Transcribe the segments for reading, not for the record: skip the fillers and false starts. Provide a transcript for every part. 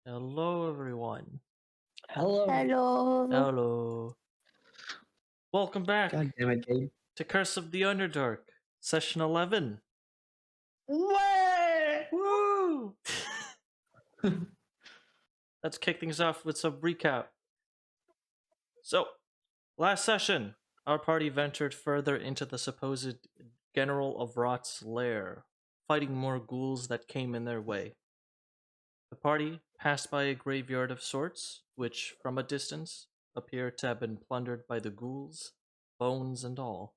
Hello, everyone. Hello. Hello. Hello. Welcome back God damn it, Gabe. to Curse of the Underdark, session 11. Way! Woo! Let's kick things off with some recap. So, last session, our party ventured further into the supposed General of Rot's lair, fighting more ghouls that came in their way. The party passed by a graveyard of sorts, which, from a distance, appeared to have been plundered by the ghouls, bones and all.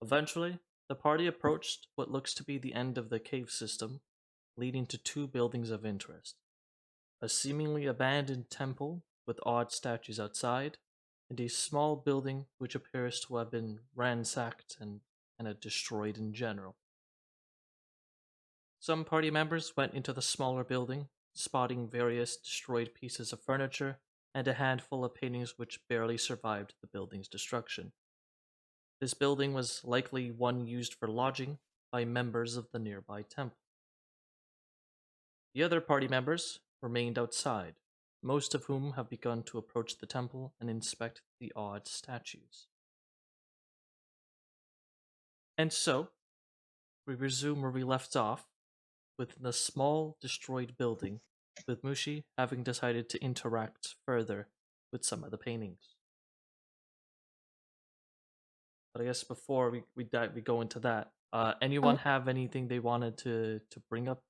Eventually, the party approached what looks to be the end of the cave system, leading to two buildings of interest. A seemingly abandoned temple with odd statues outside, and a small building which appears to have been ransacked and destroyed in general. Some party members went into the smaller building, spotting various destroyed pieces of furniture and a handful of paintings which barely survived the building's destruction. This building was likely one used for lodging by members of the nearby temple. The other party members remained outside, most of whom have begun to approach the temple and inspect the odd statues. And so, we resume where we left off, within the small, destroyed building, with Mushi having decided to interact further with some of the paintings. But I guess before we go into that, anyone have anything they wanted to bring up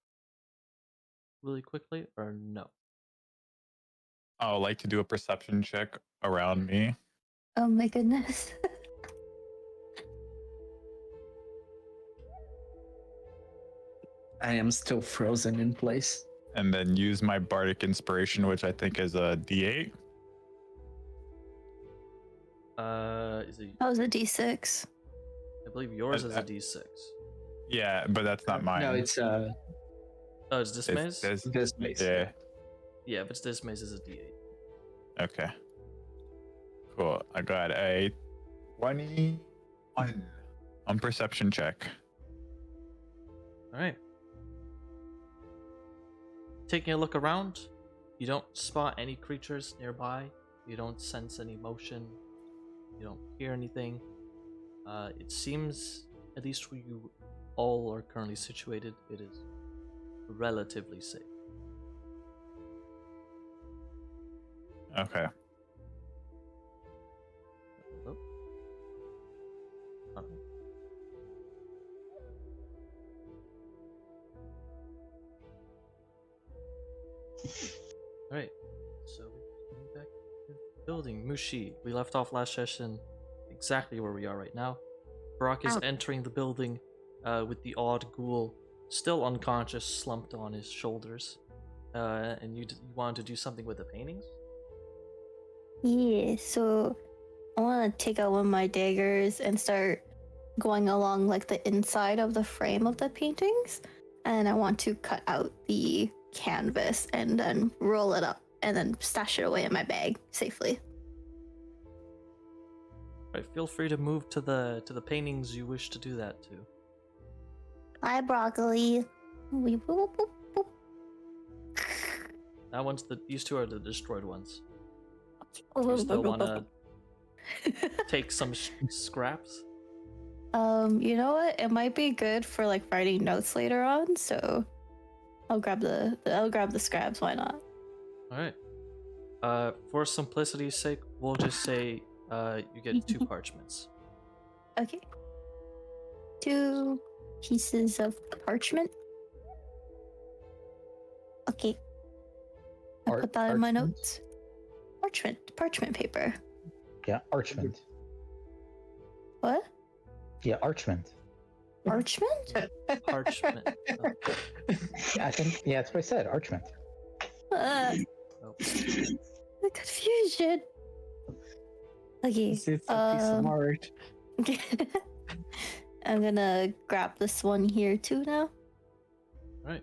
really quickly, or no? I would like to do a perception check around me. Oh my goodness. I am still frozen in place. And then use my bardic inspiration, which I think is a D8. Is it? That was a D6. I believe yours is a D6. Yeah, but that's not mine. No, it's Oh, it's Dismay's? this base. Yeah. Yeah, if it's Dismay's, is a D8. Okay. Cool. I got a 21 on perception check. All right. Taking a look around, you don't spot any creatures nearby. You don't sense any motion. You don't hear anything. It seems, at least where you all are currently situated, it is relatively safe. Okay. Hello? Uh-oh. Alright, so we're back to the building. Mushi, we left off last session exactly where we are right now. Broc is entering the building with the odd ghoul still unconscious, slumped on his shoulders. And you wanted to do something with the paintings? Yeah, so I want to take out one of my daggers and start going along like the inside of the frame of the paintings. And I want to cut out the canvas and then roll it up and then stash it away in my bag safely. Right, feel free to move to the paintings you wish to do that to. Hi, broccoli. That one's these two are the destroyed ones. Do you still wanna take some scraps? You know what? It might be good for like writing notes later on, so I'll grab the scraps. Why not? All right. For simplicity's sake, we'll just say you get 2 parchments. Okay. 2 pieces of parchment. Okay. I put that in my notes. Parchment paper. Yeah, archment. What? Yeah, archment. Parchment? Parchment. Oh. Yeah, I think. Yeah, that's what I said. Archment. The Oh. confusion. Okay. It's a piece of art. I'm gonna grab this one here too now. Alright.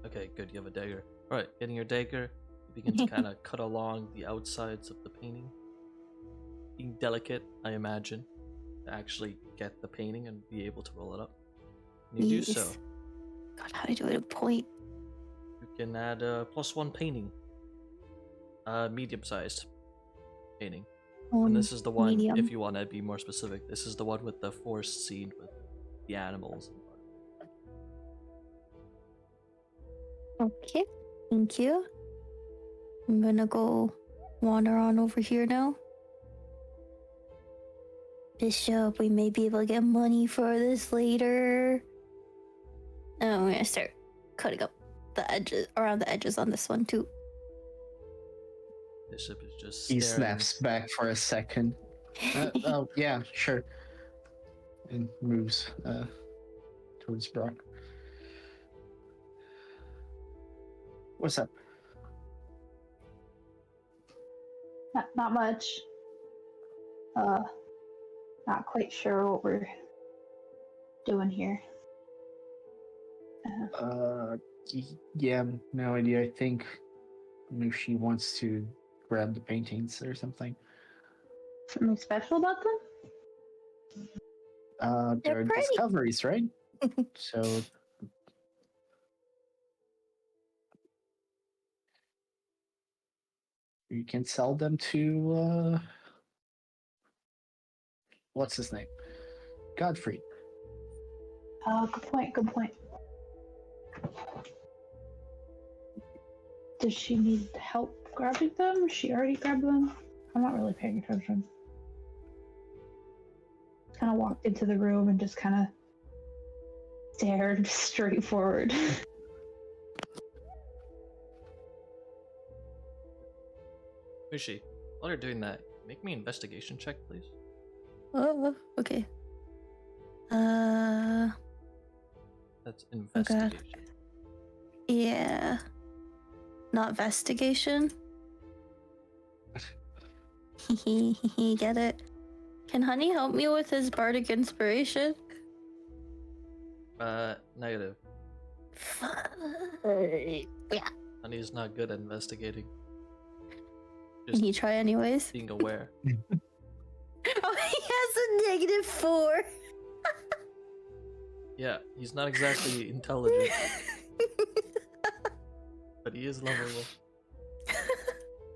Okay, good, you have a dagger. Alright, getting your dagger, you begin to kind of cut along the outsides of the painting. Being delicate, I imagine, to actually get the painting and be able to roll it up. And you do so. Gotta God, how do I do it in point? You can add a +1 painting. Medium-sized painting. And this is the one, medium. if you want to be more specific, this is the one with the forest scene with the animals. Okay, thank you. I'm gonna go wander on over here now. Bishop, we may be able to get money for this later. And I'm gonna start cutting up the edges, around the edges on this one too. Bishop is just He staring. snaps back for a second. Oh, yeah, sure. And moves towards Broc. What's up? Not much. Not quite sure what we're doing here. Yeah, no idea. I think maybe she wants to grab the paintings or something. Something special about them? They're They're pretty. discoveries, right? So you can sell them to what's his name? Godfried. Good point, good point. Does she need help grabbing them? She already grabbed them? I'm not really paying attention. Kind of walked into the room and just kind of stared straight forward. Mushi, while you're doing that, make me an investigation check, please. Oh, okay. That's investigation. Yeah. Not vestigation. Get it? Can Honey help me with his bardic inspiration? Negative. Yeah. Honey's not good at investigating. Can he try anyways? Being aware. Oh, he has a -4. Yeah, he's not exactly intelligent, but he is lovable.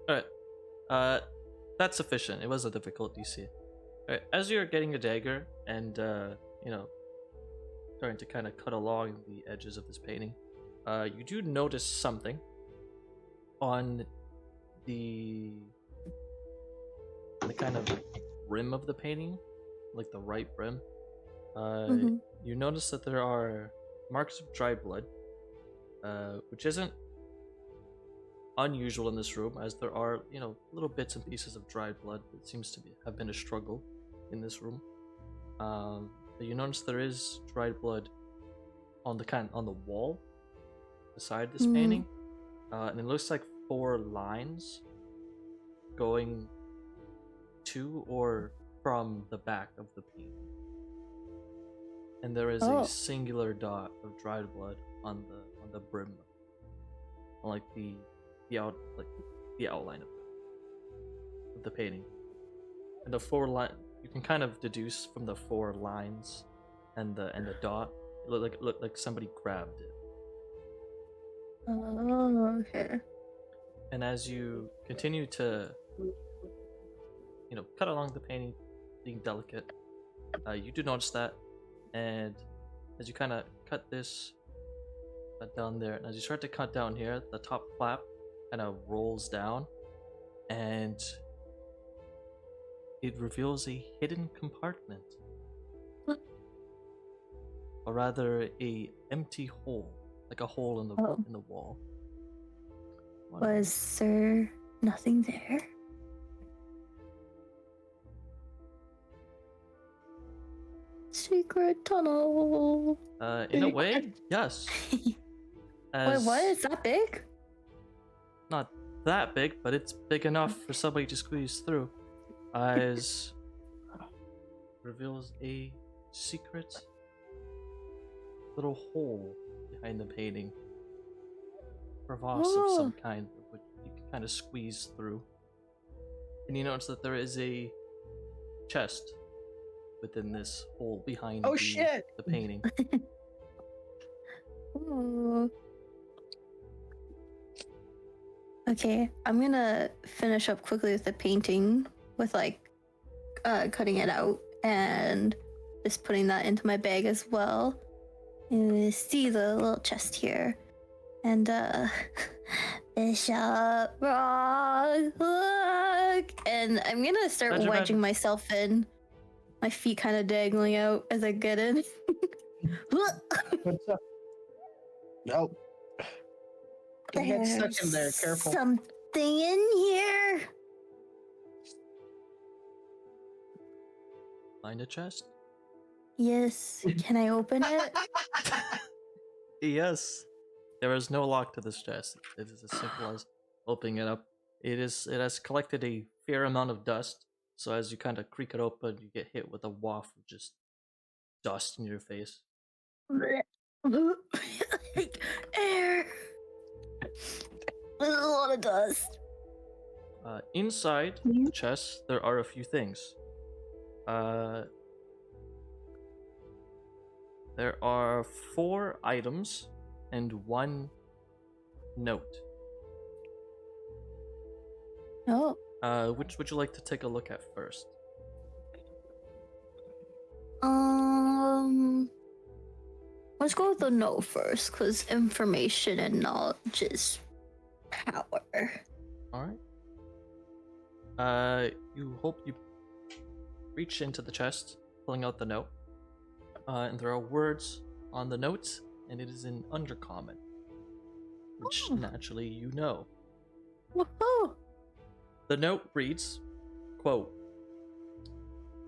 Alright. That's sufficient. It was a difficult DC. Alright, as you're getting a dagger and, starting to kind of cut along the edges of this painting, you do notice something on the kind of rim of the painting, like the right rim. You notice that there are marks of dry blood, which isn't unusual in this room, as there are, little bits and pieces of dried blood. It seems to have been a struggle in this room. But you notice there is dried blood on the wall beside this painting, and it looks like 4 lines going to or from the back of the painting. And there is a singular dot of dried blood on the brim, like the outline of the painting. And the 4 you can kind of deduce from the 4 lines and the dot. It looked like somebody grabbed it. Oh, okay. And as you continue to, cut along the painting, being delicate, you do notice that. And as you kind of cut this down there, and as you start to cut down here, the top flap kind of rolls down, and it reveals a hidden compartment, or rather, a empty hole, like a hole in the wall. Was there nothing there? Secret tunnel. In a way, yes. Wait, what? Is that big? Not that big, but it's big enough for somebody to squeeze through. As reveals a secret little hole behind the painting. Crevasse of some kind, which you can kind of squeeze through. And you notice that there is a chest within this hole behind the painting. Oh. Okay, I'm gonna finish up quickly with the painting with like cutting it out and just putting that into my bag as well. You see the little chest here. And Bishop Broc, look! And I'm gonna start Benjamin. wedging myself in. My feet kind of dangling out as I get in. What's up? Nope. You get stuck in there. There's Careful. something in here. Find a chest? Yes. Can I open it? Yes. There is no lock to this chest. It is as simple as opening it up. It has collected a fair amount of dust, so as you kind of creak it open, you get hit with a waft of just dust in your face. Air. There's a lot of dust. Inside the chest, there are a few things. There are 4 items and 1 note. Oh. Which would you like to take a look at first? Let's go with the note first, because information and knowledge is power. Alright. You reach into the chest, pulling out the note. And there are words on the note, and it is in Undercommon, which naturally you know. Woohoo! The note reads, quote,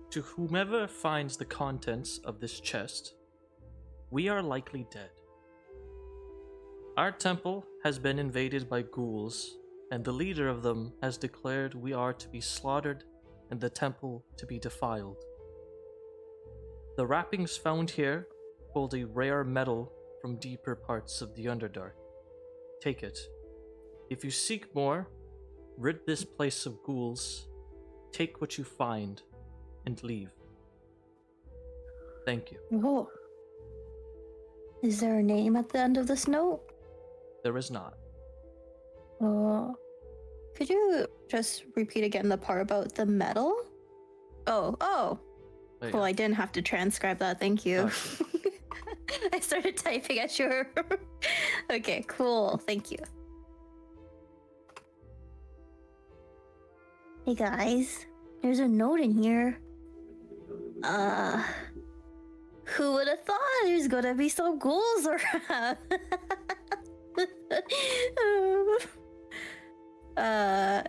"To whomever finds the contents of this chest, we are likely dead. Our temple has been invaded by ghouls, and the leader of them has declared we are to be slaughtered and the temple to be defiled. The wrappings found here hold a rare metal from deeper parts of the Underdark. Take it. If you seek more, rid this place of ghouls, take what you find, and leave. Thank you." Oh. Is there a name at the end of this note? There is not. Oh. Could you just repeat again the part about the metal? Oh. There you Well, go. I didn't have to transcribe that, thank you. I started typing at your... Okay, cool, thank you. Hey guys, there's a note in here. Who would have thought there's gonna be some ghouls around?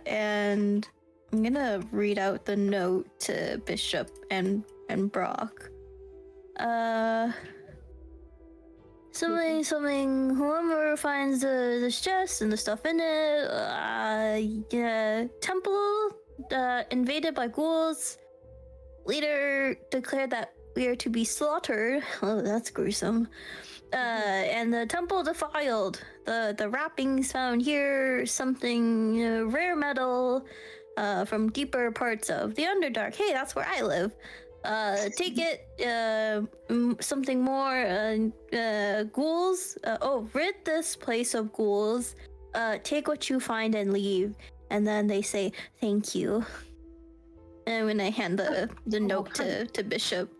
And I'm gonna read out the note to Bishop and Broc. Something, whoever finds this chest and the stuff in it, temple invaded by ghouls. Leader declared that we are to be slaughtered. Oh, that's gruesome. And the temple defiled. The wrappings found here, something rare metal from deeper parts of the Underdark. Hey, that's where I live. Take it. Something more. Ghouls. Rid this place of ghouls. Take what you find and leave. And then they say thank you. And when I hand the note to Bishop,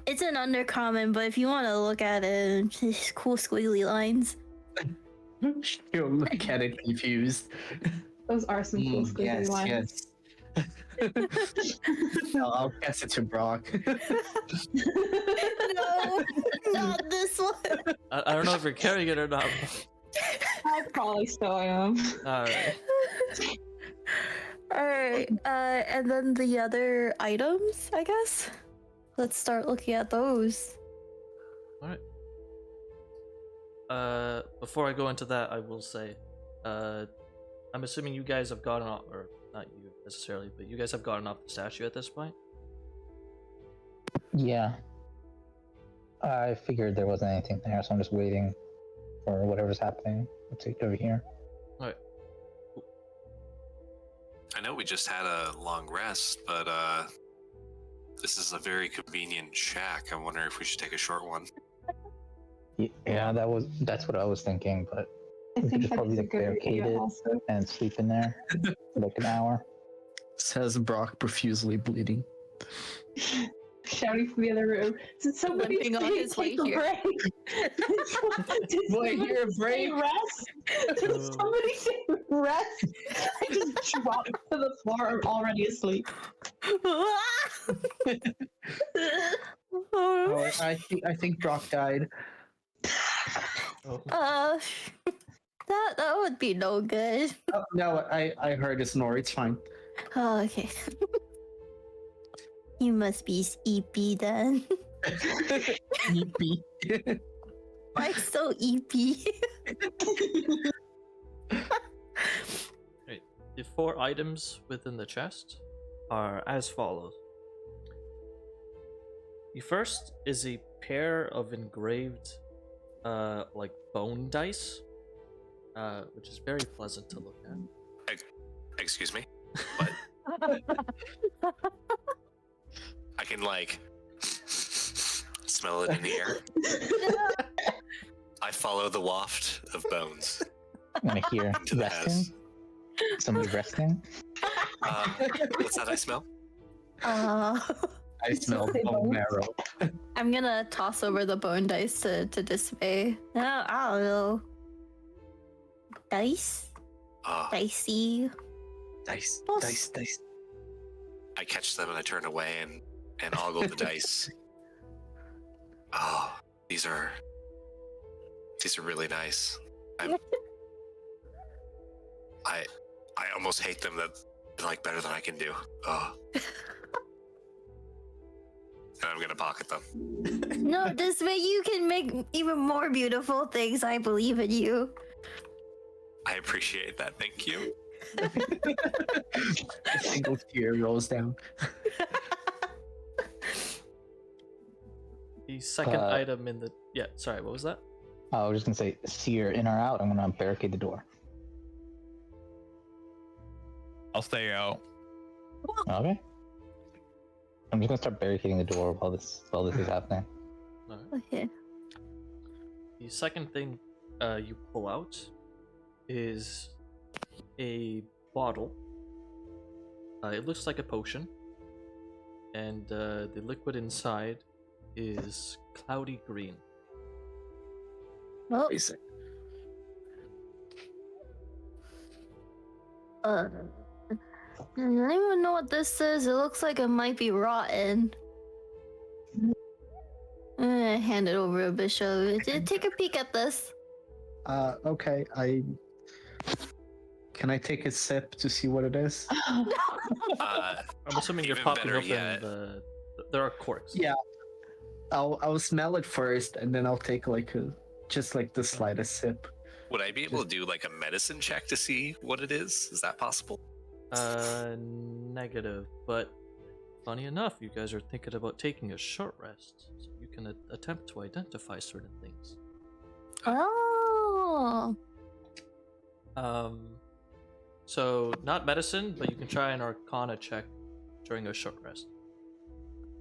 it's an Undercommon, but if you want to look at it, it's cool squiggly lines. She'll look at it confused. Those are some cool squiggly Yes, lines. yes. I'll pass it to Broc. No, not this one. I don't know if you're carrying it or not. I probably still am. Alright. Alright, and then the other items, I guess? Let's start looking at those. Alright. Before I go into that, I will say, I'm assuming you guys have gotten off, or not you necessarily, but you guys have gotten off the statue at this point? Yeah. I figured there wasn't anything there, so I'm just waiting for whatever's happening. Let's see over here. Alright. I know we just had a long rest, but this is a very convenient shack. I wonder if we should take a short one. Yeah, that's what I was thinking, but I we could think just that probably is a like good barricade idea it also. and sleep in there for like an hour. Says Brock, profusely bleeding. Shouting from the other room. Did somebody Limping on say his way take a here. break? Did Boy, somebody here, say break. rest? Did somebody say rest? I just dropped to the floor. I'm already asleep. Oh, I think Brock died. Oh. That would be no good. Oh, no, I heard a snore. It's fine. Oh, okay. You must be sleepy then. Yippee. Why so eepy? The 4 items within the chest are as follows. The first is a pair of engraved, like bone dice, which is very pleasant to look at. Excuse me. What? I can like smell it in the air. I follow the waft of bones. I'm gonna hear Into the resting. house. Somebody resting. What's that I smell? Uh, I smell bone marrow. I'm gonna toss over the bone dice to Dismay. I don't know. Dice? Dicey. Dice, Boss. dice. I catch them and I turn away and ogle the dice. Oh, these are really nice. I almost hate them. That like better than I can do. Oh. And I'm gonna pocket them. No, Dismay, you can make even more beautiful things. I believe in you. I appreciate that. Thank you. A single tear rolls down. The second item in the sorry, what was that? I was just gonna say, seer in or out. I'm gonna barricade the door. I'll stay out. Okay. I'm just gonna start barricading the door while this is happening. Alright. Okay. The second thing you pull out is a bottle. It looks like a potion, and the liquid inside is cloudy green. Well, Basic. does anyone know what this is? It looks like it might be rotten. Hand it over to Bishop. Take a peek at this. Okay. Can I take a sip to see what it is? I'm assuming you're Even popping better open yet. there are corks. Yeah. I'll smell it first, and then I'll take just the slightest sip. Would I be able to do like a medicine check to see what it is? Is that possible? Negative, but funny enough, you guys are thinking about taking a short rest, so you can attempt to identify certain things. Oh. So not medicine, but you can try an Arcana check during a short rest,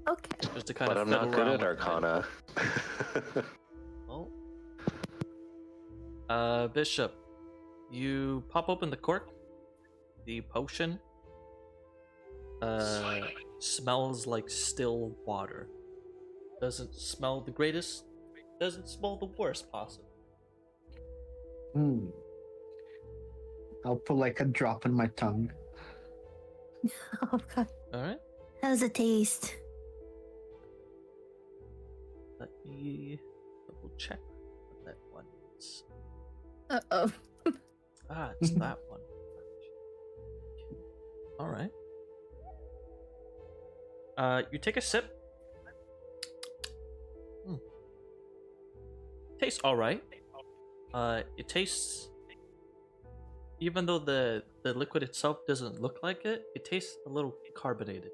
Okay. just to kind But of. I'm not fiddle good around at with Arcana. Well, Bishop, you pop open the cork. The potion smells like still water. Doesn't smell the greatest. Doesn't smell the worst possible. I'll put a drop in my tongue. Oh god. All right. How's it taste? Let me double check what that one is. Uh-oh. Ah, it's that one. All right. You take a sip. Tastes all right. It tastes, even though the liquid itself doesn't look like it, it tastes a little carbonated.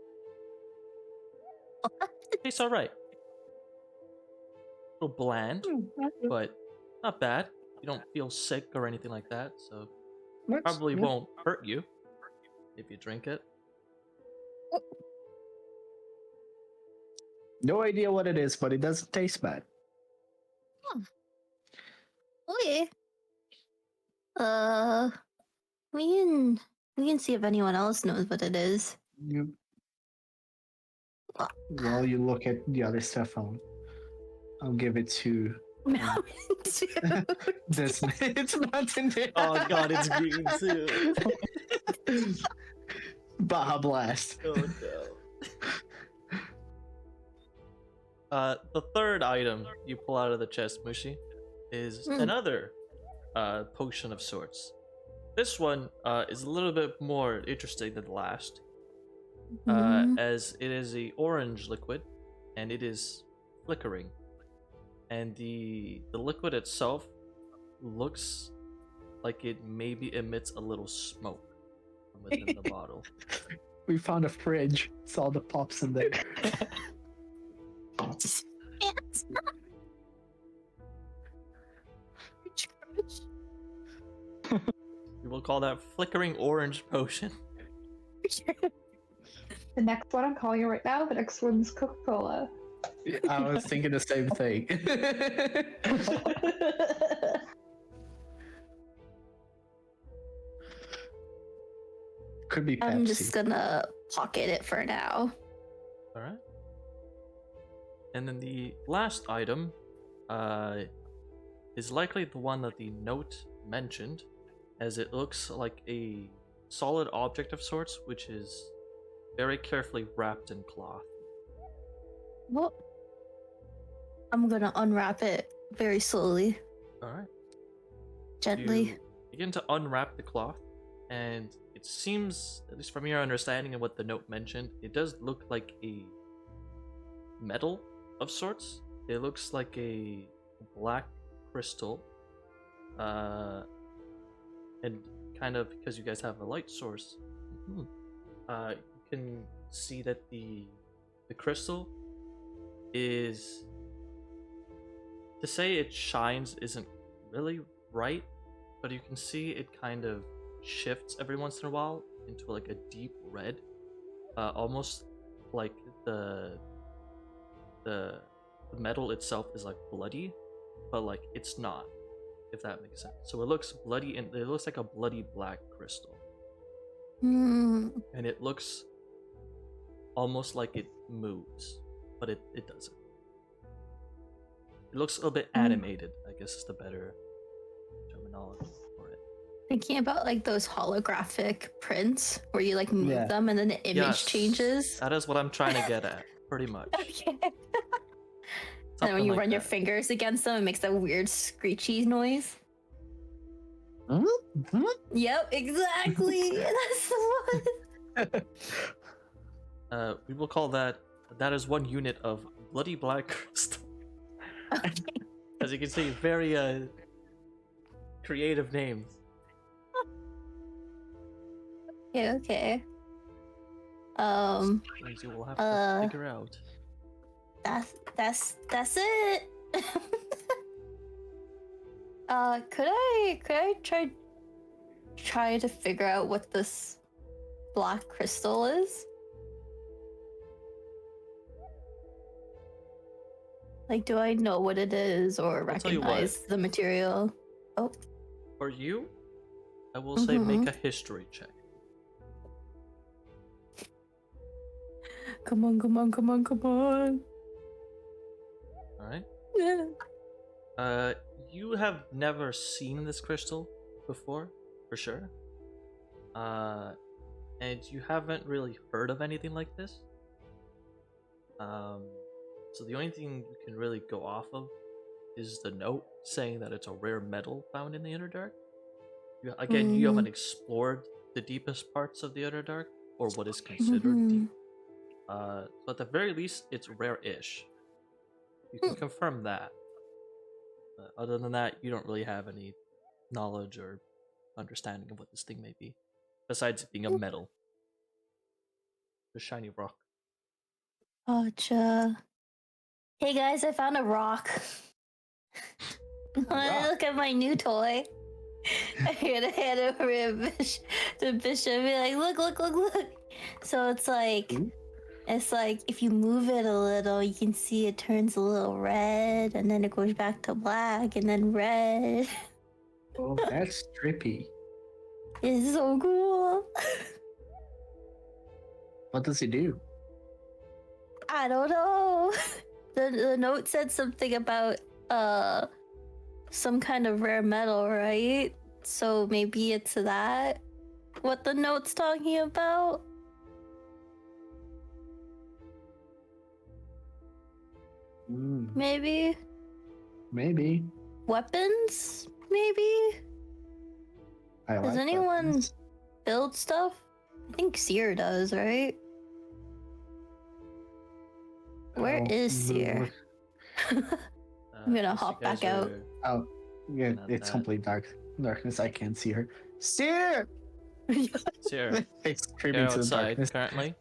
It tastes all right. A little bland, but not bad. You don't feel sick or anything like that, so probably won't hurt you if you drink it. No idea what it is, but it doesn't taste bad. Okay. Uh, we can see if anyone else knows what it is. You, while you look at the other stuff, I'll give it to Dismay. It's Mountain Dew. Oh god, it's green too. Baja Blast. Oh no. The third item you pull out of the chest, Mushi, is another potion of sorts. This one is a little bit more interesting than the last, as it is a orange liquid, and it is flickering. And the liquid itself looks like it maybe emits a little smoke from within the bottle. We found a fridge. It's all the pops in there. We will call that flickering orange potion. The next one I'm calling it right now. The next one's Coca-Cola. I was thinking the same thing. Could be Pepsi. I'm just gonna pocket it for now. Alright. And then the last item is likely the one that the note mentioned, as it looks like a solid object of sorts, which is very carefully wrapped in cloth. Well, I'm gonna unwrap it very slowly, Alright. gently. You begin to unwrap the cloth, and it seems, at least from your understanding of what the note mentioned, it does look like a metal of sorts. It looks like a black crystal, and kind of because you guys have a light source, you can see that the crystal is, to say it shines isn't really right, but you can see it kind of shifts every once in a while into like a deep red, almost like the metal itself is like bloody, but like it's not, if that makes sense. So it looks bloody, and it looks like a bloody black crystal, and it looks almost like it moves, but it doesn't. It looks a little bit animated, I guess is the better terminology for it. Thinking about like those holographic prints where you like move Yeah. them and then the image Yes, changes. That is what I'm trying to get at, pretty much. Okay. And then Something when you like run your that. fingers against them, it makes that weird screechy noise. Yep, exactly. That's the one. We will call that is one unit of bloody black crystal. Okay. As you can see, very creative names. Okay. Things you will have to figure out. That's it. Could I try to figure out what this black crystal is? Like, do I know what it is or I'll tell you what. recognize the material? Oh, For you, I will say make a history check. come on. Alright? Yeah. You have never seen this crystal before, for sure. And you haven't really heard of anything like this. So the only thing you can really go off of is the note saying that it's a rare metal found in the Underdark. You haven't explored the deepest parts of the Underdark, or what is considered deep. So at the very least, it's rare-ish. You can confirm that. Other than that, you don't really have any knowledge or understanding of what this thing may be, besides it being a metal. A shiny rock. Gotcha. Hey guys, I found a rock. rock. Look at my new toy. I'm gonna hand over to Bishop and be like, look. So it's like, if you move it a little, you can see it turns a little red, and then it goes back to black, and then red. Oh, that's trippy. It's so cool. What does he do? I don't know. The note said something about some kind of rare metal, right? So maybe it's that. What the note's talking about? Maybe Maybe. weapons? Maybe? I Does like anyone weapons. build stuff? I think Seer does, right? Where Oh, is Seer? I'm gonna Guess you hop guys back out. are- Oh, yeah, Not it's that. complete darkness. I can't see her. Seer! Seer, It's you're creeping to the outside darkness. currently.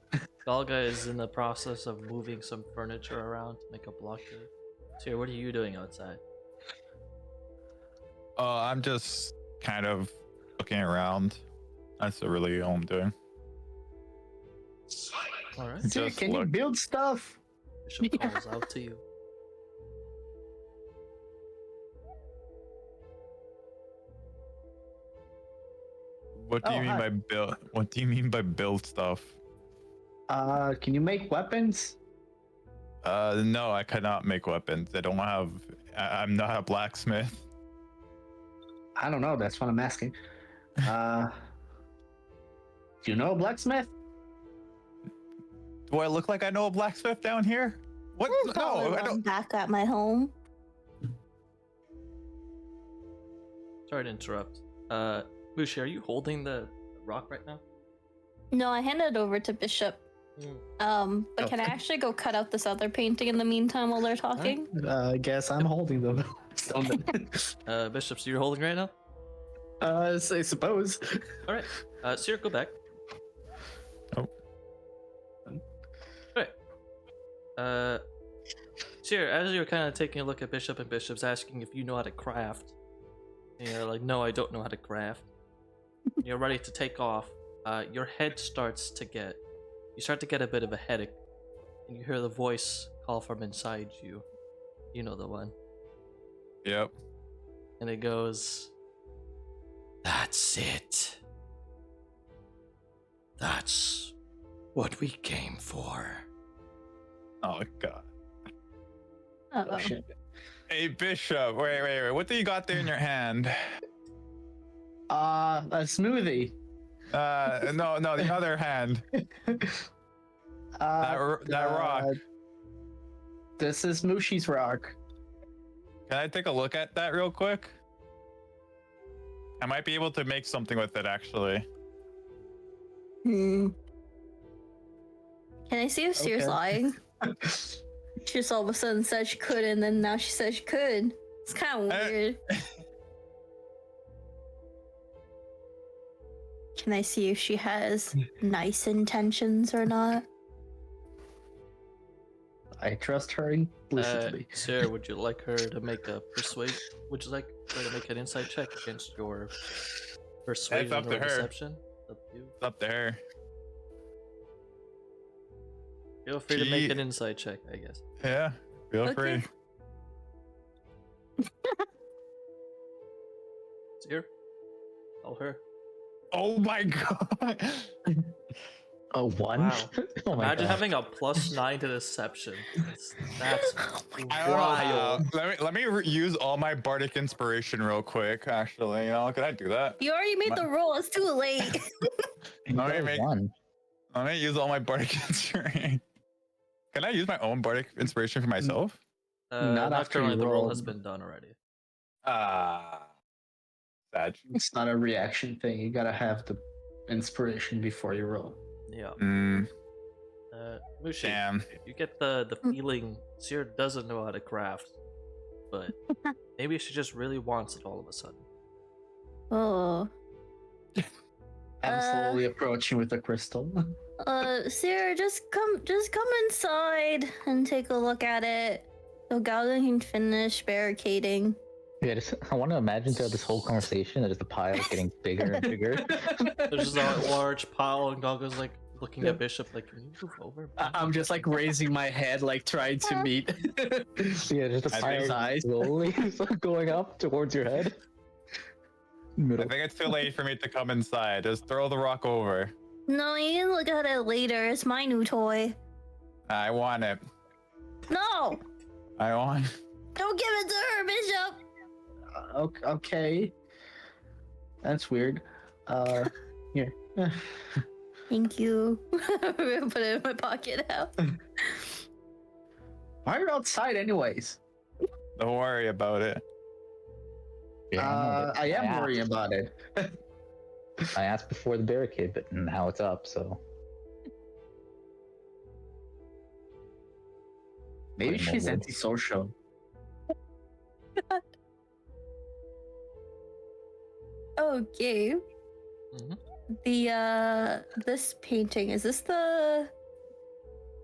Galga is in the process of moving some furniture around to make a blockade. Seer, what are you doing outside? I'm just kind of looking around. That's really all I'm doing. Alright. Seer, Just can you look. build stuff? Bishop calls out to you. What do Oh, you mean hi. by build? What do you mean by build stuff? Can you make weapons? No, I cannot make weapons. I don't have. I'm not a blacksmith. I don't know. That's what I'm asking. Do you know a blacksmith? Do I look like I know a blacksmith down here? What? There's No, probably I one don't. back at my home. Sorry to interrupt. Bushi, are you holding the rock right now? No, I handed it over to Bishop. But Oh. can I actually go cut out this other painting in the meantime while they're talking? I guess I'm holding them. Bishop, so you're holding right now? I suppose. Alright. Seer, go back. Oh. Alright. Seer, as you're kind of taking a look at Bishop, and Bishop's asking if you know how to craft. And you're like, no, I don't know how to craft. You're ready to take off. Your head starts to get... You start to get a bit of a headache. And you hear the voice call from inside you. You know the one. Yep. And it goes... That's it. That's what we came for. Oh god. Uh-oh. Oh, shit. Hey Bishop, wait. What do you got there in your hand? A smoothie. No, the other hand. That rock. This is Mushi's rock. Can I take a look at that real quick? I might be able to make something with it, actually. Hmm. Can I see if Seer's Okay. lying? She just all of a sudden said she couldn't, and then now she says she could. It's kind of weird. Can I see if she has nice intentions or not? I trust her implicitly. Sarah, would you like her to make a persuade? Would you like her to make an insight check against your persuasion up to or her. deception? Up to you. It's up there. Feel free to make She- an insight check, I guess. Yeah, feel Okay. free. Sarah, tell her. Oh my god. Oh, one? Wow. Oh my Imagine god. having a +9 to deception. That's I don't know. wild. Let me use all my bardic inspiration real quick. Actually, can I do that? You already made the roll. It's too late. You Let me got make- one. Let me use all my bardic inspiration. Can I use my own bardic inspiration for myself? Not not after currently. you The roll roll. has been done already. Sad. It's not a reaction thing. You gotta have the inspiration before you roll. Yeah. Mm, Mushi, damn. you get the feeling Seer doesn't know how to craft, but maybe she just really wants it all of a sudden. Oh. I'm slowly approaching with the crystal. Sarah, just come inside and take a look at it. So Galga can finish barricading. Yeah, I want to imagine throughout this whole conversation that the pile is getting bigger and bigger. There's just a large pile, and Galga's like looking at Bishop, like, "Can you move over?" I'm just like raising my head, like trying to meet. Yeah, just a I pile think- slowly going up towards your head. I Middle. think it's too late for me to come inside. Just throw the rock over. No, you can look at it later. It's my new toy. I want it. No! I want. Don't give it to her, Bishop! Okay. That's weird. Here. Thank you. I'm gonna put it in my pocket now. Why are you outside anyways? Don't worry about it. I am asked. worrying about it. I asked before the barricade, but now it's up, so. Maybe Putting more she's wood. antisocial. Okay. Mhm. This painting, is this the...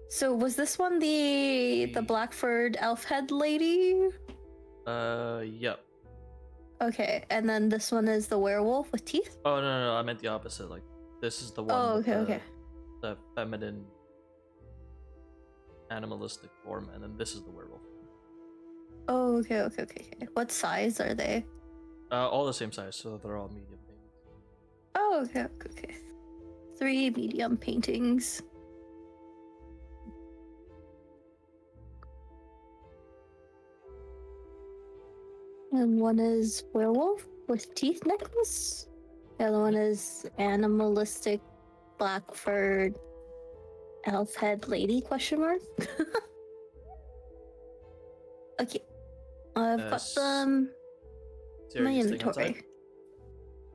So was this one the Blackford elf head lady? Yep. Okay, and then this one is the werewolf with teeth? Oh no, I meant the opposite. Like this is the one. Oh, with okay, the, okay. The feminine, animalistic form, and then this is the werewolf. Oh, okay. What size are they? All the same size, so they're all medium paintings. Oh, okay. 3 medium paintings. And one is werewolf with teeth necklace. The other one is animalistic Blackford elf head lady question mark. Okay. I've got Yes. them in my Serious thing outside? inventory.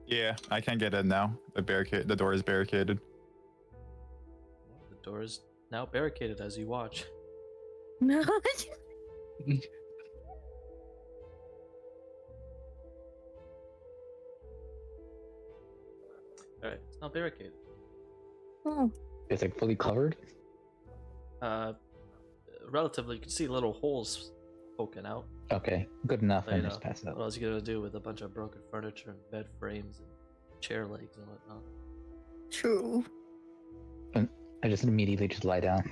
Yeah, I can't get in now. The door is barricaded. The door is now barricaded as you watch. No. Alright, it's now barricaded. Oh. It's like fully covered. Relatively, you can see little holes poking out. Okay, good enough. But, I you just know, pass what out. else you gonna do with a bunch of broken furniture and bed frames and chair legs and whatnot? True. I just immediately just lie down.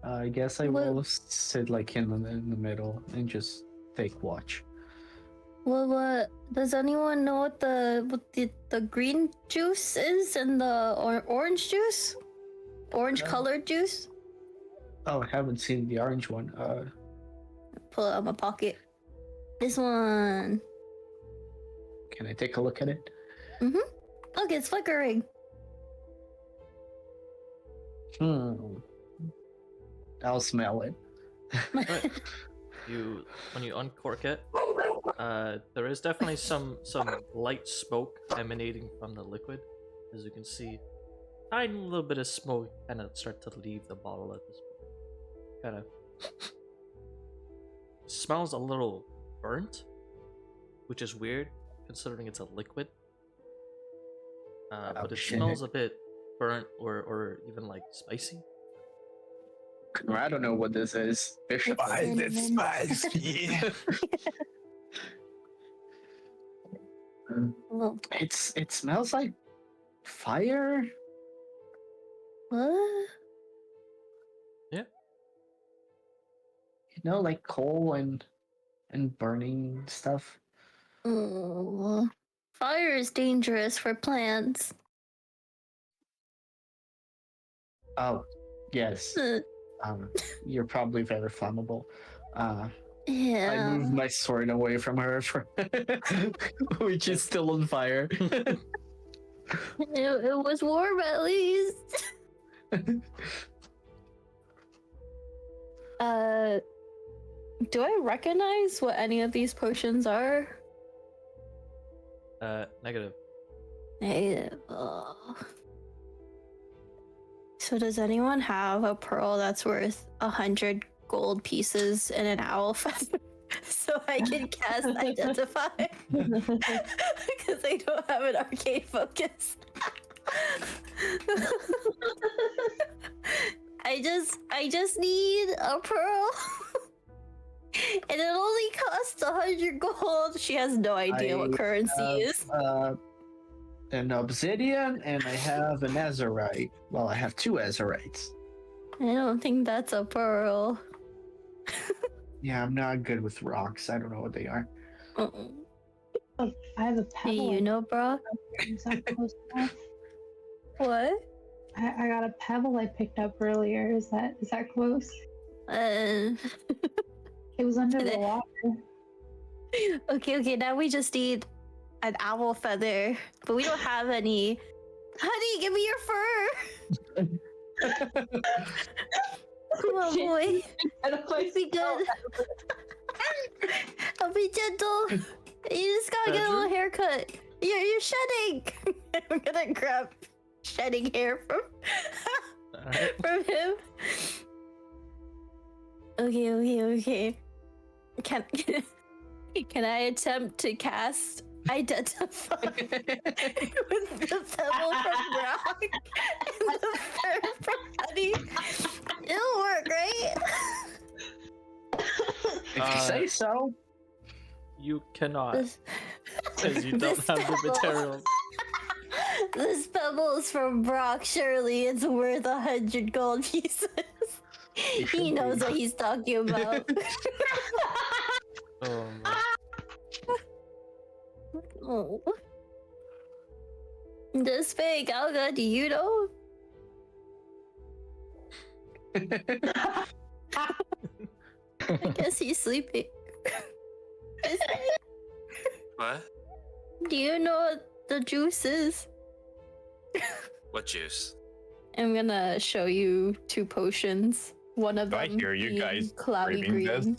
I guess I Well- will sit like in the middle and just take watch. Well, what does anyone know what the green juice is and the orange juice? Orange colored juice? Oh, I haven't seen the orange one. Pull it out of my pocket. This one. Can I take a look at it? Look, it's flickering. I'll smell it. When you uncork it, there is definitely some light smoke emanating from the liquid. As you can see, tiny little bit of smoke kind of start to leave the bottle at this point. Kind of smells a little burnt, which is weird considering it's a liquid. But it shit. smells a bit burnt or even like spicy. I don't know what this is. Bishop. Why is it spicy? Well, It smells like fire. what? You know, like coal and burning stuff. Oh, fire is dangerous for plants. Oh, yes. You're probably very flammable. I Yeah. moved my sword away from her, which is still on fire. It was warm at least. Do I recognize what any of these potions are? Negative. Negative. Oh. So does anyone have a pearl that's worth 100 gold pieces and an owl feather? So I can cast Identify? Because I don't have an arcane focus. I just need a pearl. And it only costs 100 gold. She has no idea what currency is. An obsidian, and I have an azurite. Well, I have 2 azurites. I don't think that's a pearl. Yeah, I'm not good with rocks. I don't know what they are. Uh-uh. Oh, I have a Do pebble. you know, Broc? Is that close enough? What? I got a pebble I picked up earlier. Is that close? Uh, It was under the Today- water. okay, now we just need an owl feather, but we don't have any. Honey, give me your fur! Come on, boy. I don't Let's be good. I'll be gentle. You just gotta get a little haircut. You're shedding. I'm gonna grab shedding hair from Alright. from him. Okay. Can I attempt to cast identify with the pebble from Broc and the fur from Honey? It'll work, right? If you say so. You cannot, This- because you don't this have the pebble- materials. This pebble is from Broc. Surely it's worth 100 gold pieces. He should knows be. what he's talking about. Oh, my. Oh. Dismay, Galga, do you know? I guess he's sleeping. Dismay, What? do you know what the juice is? What juice? I'm gonna show you 2 potions. One of Do I them hear you being guys cloudy screaming this? green.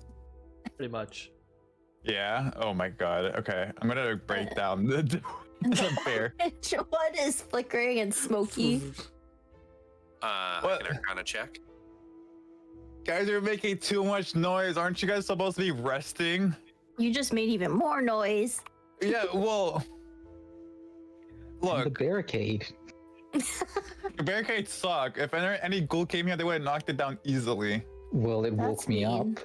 Pretty much. Yeah. Oh my god. Okay. I'm gonna break down the bear. Which one is flickering and smoky? I What? can Arcana check. Guys are making too much noise. Aren't you guys supposed to be resting? You just made even more noise. Yeah. Well. The Look, barricade. the barricades suck. If any ghoul came here, they would have knocked it down easily. Well, it That's woke me up. mean.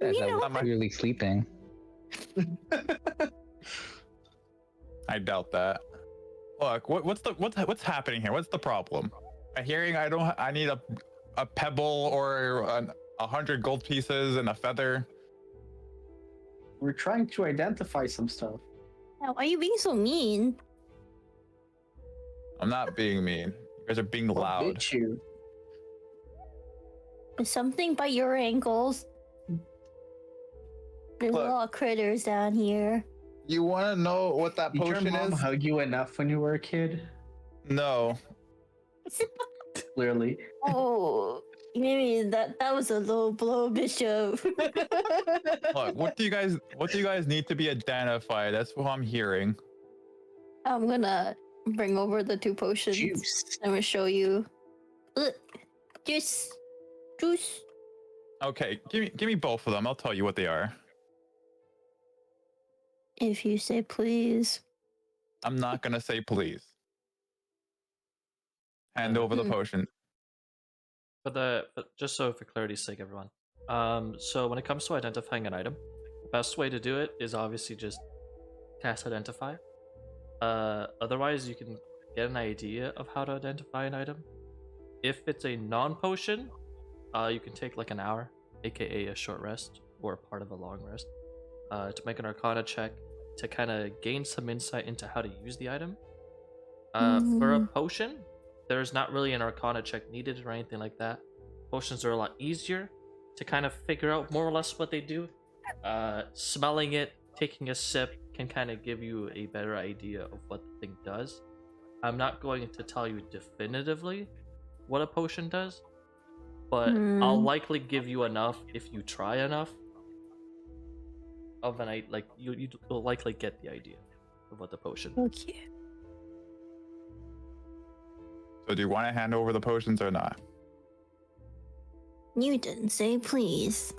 As You I know- was clearly sleeping. I doubt that. Look, what's happening here? What's the problem? I'm hearing I need a pebble or 100 gold pieces and a feather. We're trying to identify some stuff. Why are you being so mean? I'm not being mean. You guys are being What loud. bit you? There's something by your ankles. There's Look. a lot of critters down here. You want to know what that Did your potion mom is? hug you enough when you were a kid? No. Clearly. Oh, maybe that was a low blow, Bishop. Look, what do you guys need to be identified? That's what I'm hearing. I'm gonna bring over the 2 potions. Juice. I'm gonna show you. Look, juice. Okay, give me both of them. I'll tell you what they are. If you say please. I'm not gonna say please. Hand over the Hmm. potion. But just so for clarity's sake, everyone. So when it comes to identifying an item, the best way to do it is obviously just cast identify. Otherwise, you can get an idea of how to identify an item. If it's a non-potion, you can take like an hour, aka a short rest or part of a long rest, to make an Arcana check to kind of gain some insight into how to use the item. For a potion, there's not really an Arcana check needed or anything like that. Potions are a lot easier to kind of figure out more or less what they do. Smelling it, taking a sip can kind of give you a better idea of what the thing does. I'm not going to tell you definitively what a potion does, but I'll likely give you enough if you try enough of an like you'll likely get the idea of what the potion. Okay. So do you want to hand over the potions or not? You didn't say please.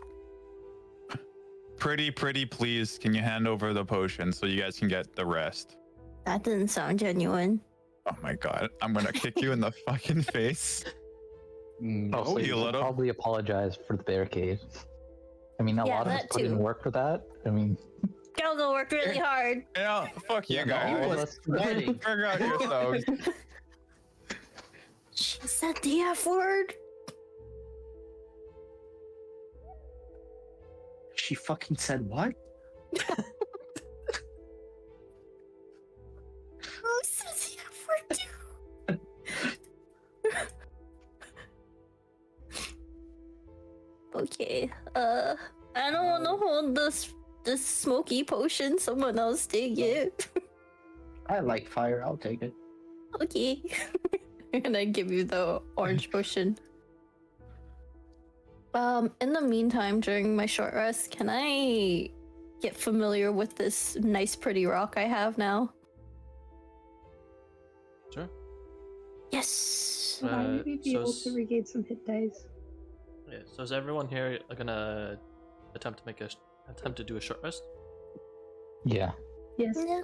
Pretty please, can you hand over the potions so you guys can get the rest? That didn't sound genuine. Oh my god, I'm gonna kick you in the fucking face. No, Also, you you little- probably apologize for the barricade. I mean, a Yeah, lot of us that put in too. work for that. I mean, Galga worked really hard. You know, fuck you Yeah, guys. no, was sweating. Figure out yourselves. She said the F word. She fucking said what? I don't want to hold this smoky potion. Someone else take it. I like fire. I'll take it. Okay. And I give you the orange potion. In the meantime, during my short rest, can I get familiar with this nice, pretty rock I have now? Sure. Yes. Would I maybe be so able s- to regain some hit dice? Yeah. So is everyone here gonna attempt to do a short rest? Yeah. Yes. Yeah.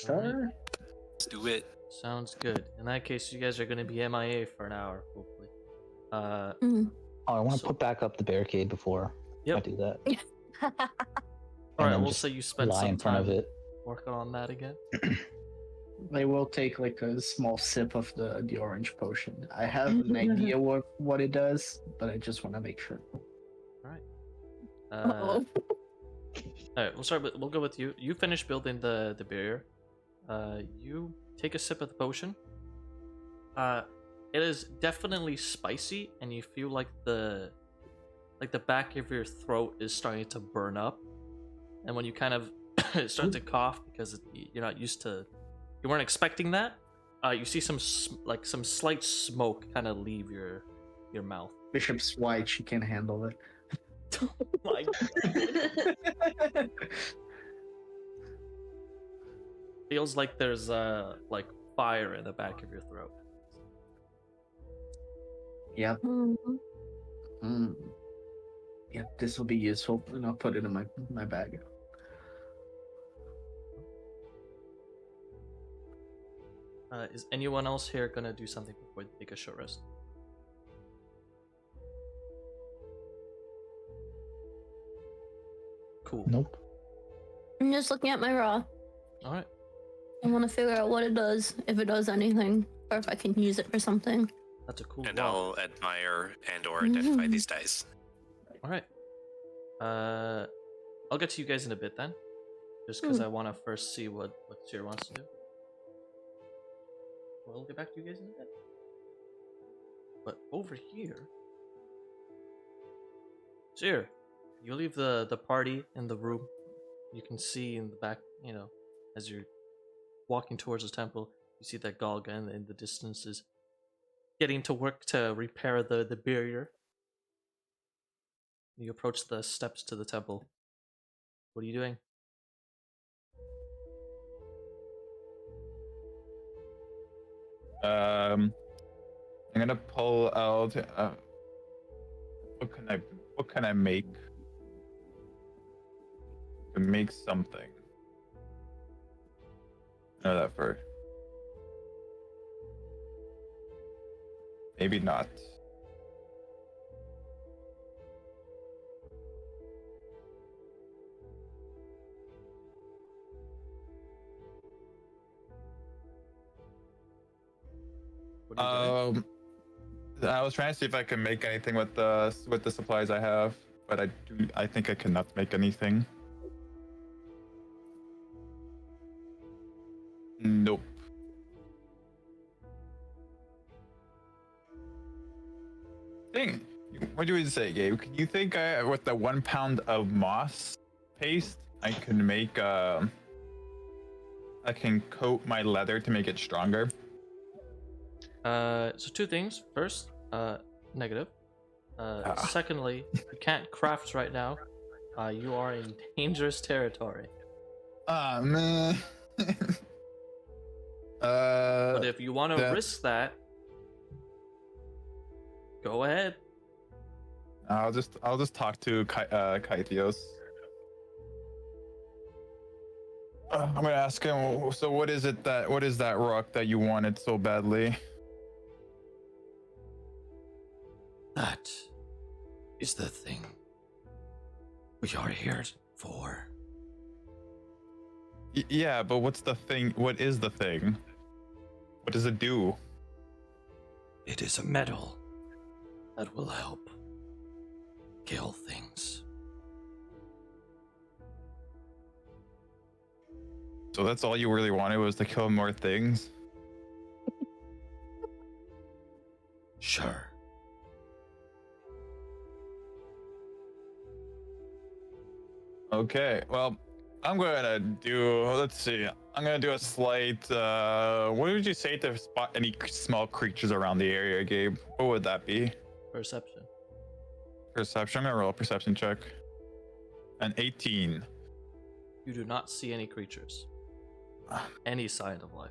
Sure. Let's do it. Sounds good. In that case, you guys are gonna be MIA for an hour, hopefully. Oh, I want to So- put back up the barricade before I Yep. do that. All right. then We'll just say you spend Lie some in front time of it. working on that again. I will take like a small sip of the orange potion. I have an idea what it does, but I just want to make sure. All right. We'll go with you. You finish building the barrier. You take a sip of the potion. It is definitely spicy, and you feel like the back of your throat is starting to burn up. And when you kind of start to cough because you're not used to, you weren't expecting that. You see some slight smoke kind of leave your mouth. Bishop's white. She can handle it. My feels like there's like fire in the back of your throat. Yep. Mm. Yep. This will be useful, and I'll put it in my bag. Is anyone else here gonna do something before they take a short rest? Cool. Nope. I'm just looking at my raw. All right. I want to figure out what it does, if it does anything, or if I can use it for something. That's a cool. And roll. I'll admire and/or identify these dice. All right. I'll get to you guys in a bit then, just because I want to first see what Seer wants to do. We'll get back to you guys in a bit. But over here, Seer, you leave the party in the room. You can see in the back, as you're walking towards the temple, you see that Galga in the distance is getting to work to repair the barrier. You approach the steps to the temple. What are you doing? I'm gonna pull out. What can I make? To make something. Know that for. Maybe not. What are you doing? I was trying to see if I can make anything with the supplies I have, but I think I cannot make anything. Nope. What do you say, Gabe? Can you think with the 1 pound of moss paste, I can make I can coat my leather to make it stronger? So two things. First, negative. Secondly, you can't craft right now. You are in dangerous territory. Ah, man. But if you want to risk that, go ahead. I'll just talk to Kythios. I'm gonna ask him. So what is that rock that you wanted so badly? That is the thing we are here for. Yeah, but what's the thing? What is the thing? What does it do? It is a metal that will help kill things. So that's all you really wanted was to kill more things? Sure. Okay, well, I'm gonna do. Let's see. I'm gonna do a slight. What would you say to spot any small creatures around the area, Gabe? What would that be? Perception. Perception. I'm gonna roll a perception check. An 18. You do not see any creatures. Any sign of life.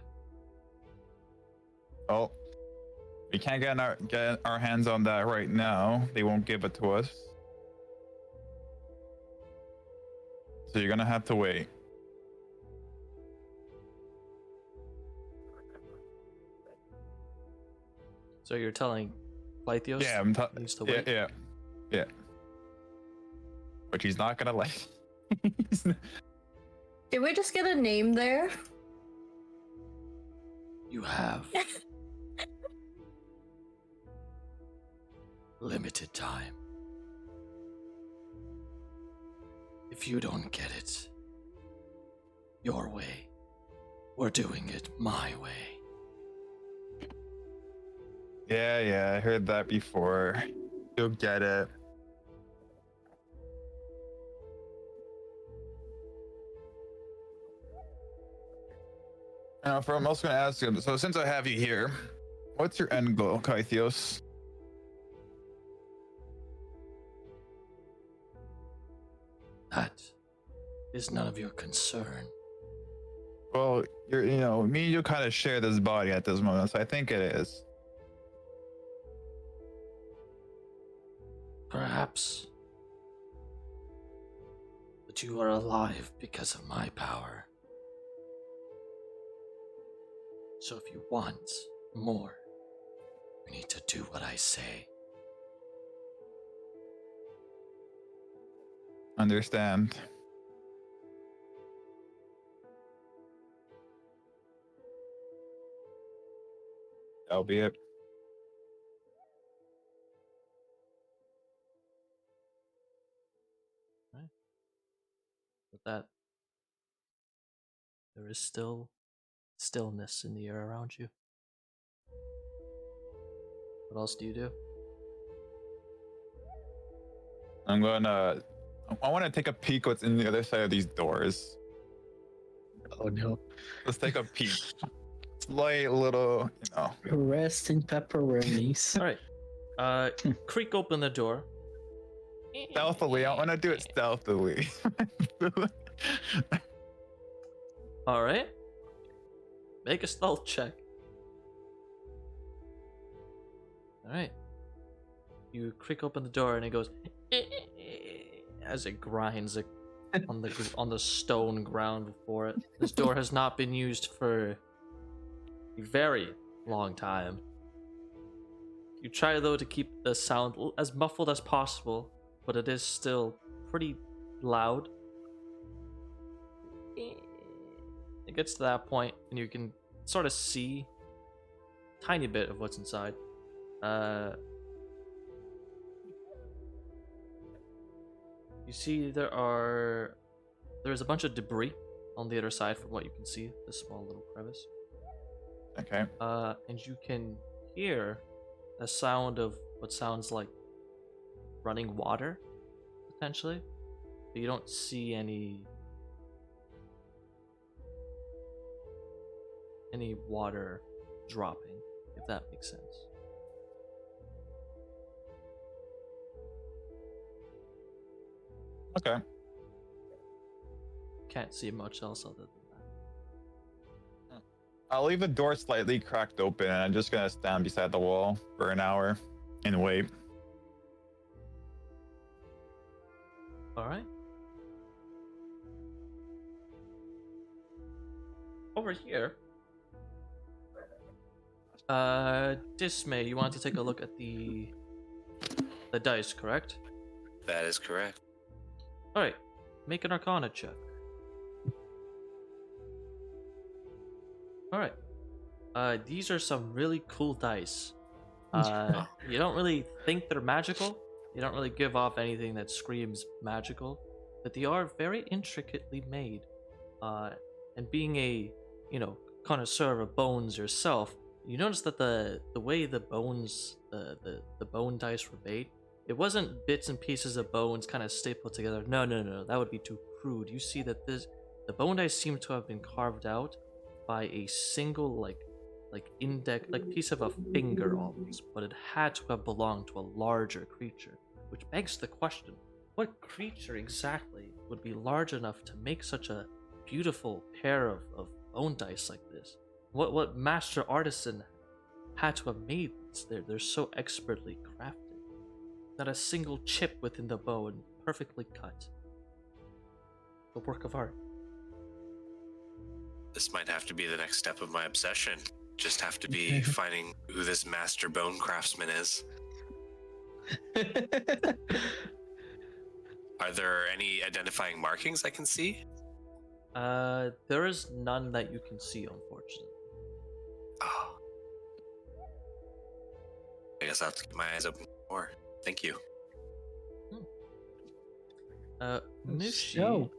Oh, we can't get our hands on that right now. They won't give it to us. So you're gonna have to wait. So you're telling Lythios Yeah, I'm needs to wait? Yeah. Which he's not gonna like. Did we just get a name there? You have limited time. If you don't get it your way, we're doing it my way. Yeah, I heard that before. You'll get it. Now, I'm also going to ask you, so since I have you here, what's your end goal, Kythios? That is none of your concern. Well, me and you kind of share this body at this moment, so I think it is. Perhaps. But you are alive because of my power. So if you want more, you need to do what I say. Understand. That'll be it. With that, there is still stillness in the air around you. What else do you do? I want to take a peek what's in the other side of these doors. Oh no. Let's take a peek. Slight little, Rest in pepperonis. Alright. Creak open the door. Stealthily. I want to do it stealthily. Alright. Make a stealth check. Alright. You creak open the door and it goes as it grinds on the stone ground before it. This door has not been used for a very long time. You try though to keep the sound as muffled as possible, but it is still pretty loud. It gets to that point and you can sort of see a tiny bit of what's inside. You see there's a bunch of debris on the other side from what you can see, this small little crevice. Okay. And you can hear a sound of what sounds like running water, potentially. But you don't see any water dropping, if that makes sense. Okay. Can't see much else other than that. I'll leave the door slightly cracked open and I'm just gonna stand beside the wall for an hour and wait. Alright. Over here. Dismay, you want to take a look at the dice, correct? That is correct. Alright. Make an Arcana check. Alright. These are some really cool dice. You don't really think they're magical. You don't really give off anything that screams magical. But they are very intricately made. And being a, connoisseur of bones yourself, you notice that the way the bones, the bone dice were made, It wasn't bits and pieces of bones kind of stapled together. No, no, no, that would be too crude. You see that the bone dice seem to have been carved out by a single like index, like piece of a finger almost, but it had to have belonged to a larger creature, which begs the question: what creature exactly would be large enough to make such a beautiful pair of bone dice like this? What master artisan had to have made these? They're so expertly crafted. Not a single chip within the bone, perfectly cut. A work of art. This might have to be the next step of my obsession. Just have to be finding who this master bone craftsman is. Are there any identifying markings I can see? There is none that you can see, unfortunately. Oh. I guess I'll have to keep my eyes open more. Thank you. Nishi, So,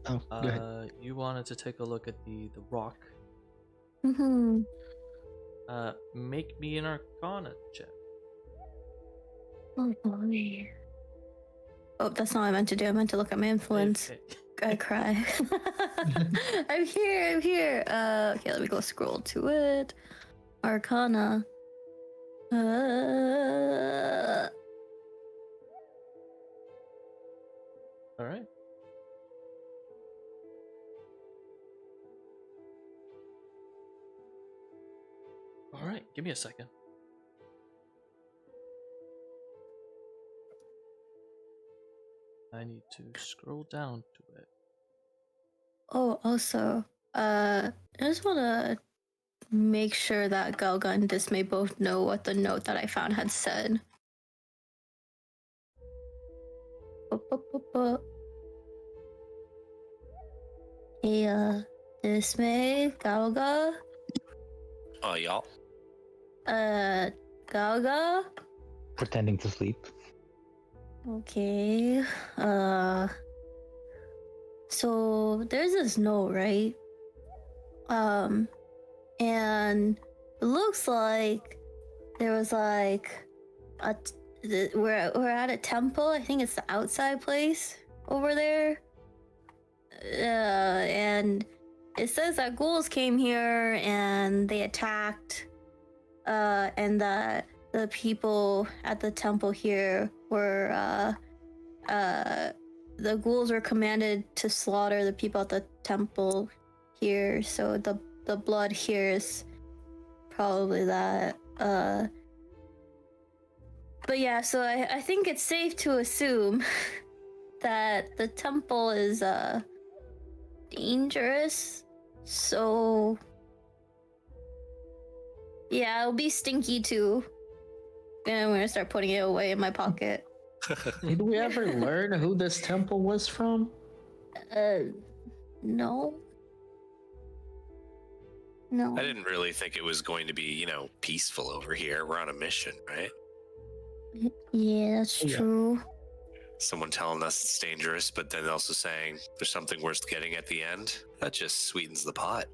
oh, go ahead. you wanted to take a look at the rock. Mm-hmm. Make me an Arcana check. Oh boy. Oh, that's not what I meant to do. I meant to look at my influence. Okay. I cry. I'm here. Okay, let me go scroll to it. Arcana. All right. All right. Give me a second. I need to scroll down to it. Oh, also, I just want to make sure that Galga and Dismay both know what the note that I found had said. Hey, Dismay, Galga, Oh, y'all. Galga. Pretending to sleep. Okay, so there's this note, right? And it looks like there was like we're at a temple. I think it's the outside place over there. And it says that ghouls came here and they attacked, and that the people at the temple here were, the ghouls were commanded to slaughter the people at the temple here. So the blood here is probably that. But yeah, so I think it's safe to assume that the temple is dangerous. So yeah, it'll be stinky too. And I'm gonna start putting it away in my pocket. Did we ever learn who this temple was from? No. No. I didn't really think it was going to be, peaceful over here. We're on a mission, right? Yeah, that's Yeah. true. Someone telling us it's dangerous, but then also saying there's something worth getting at the end. That just sweetens the pot.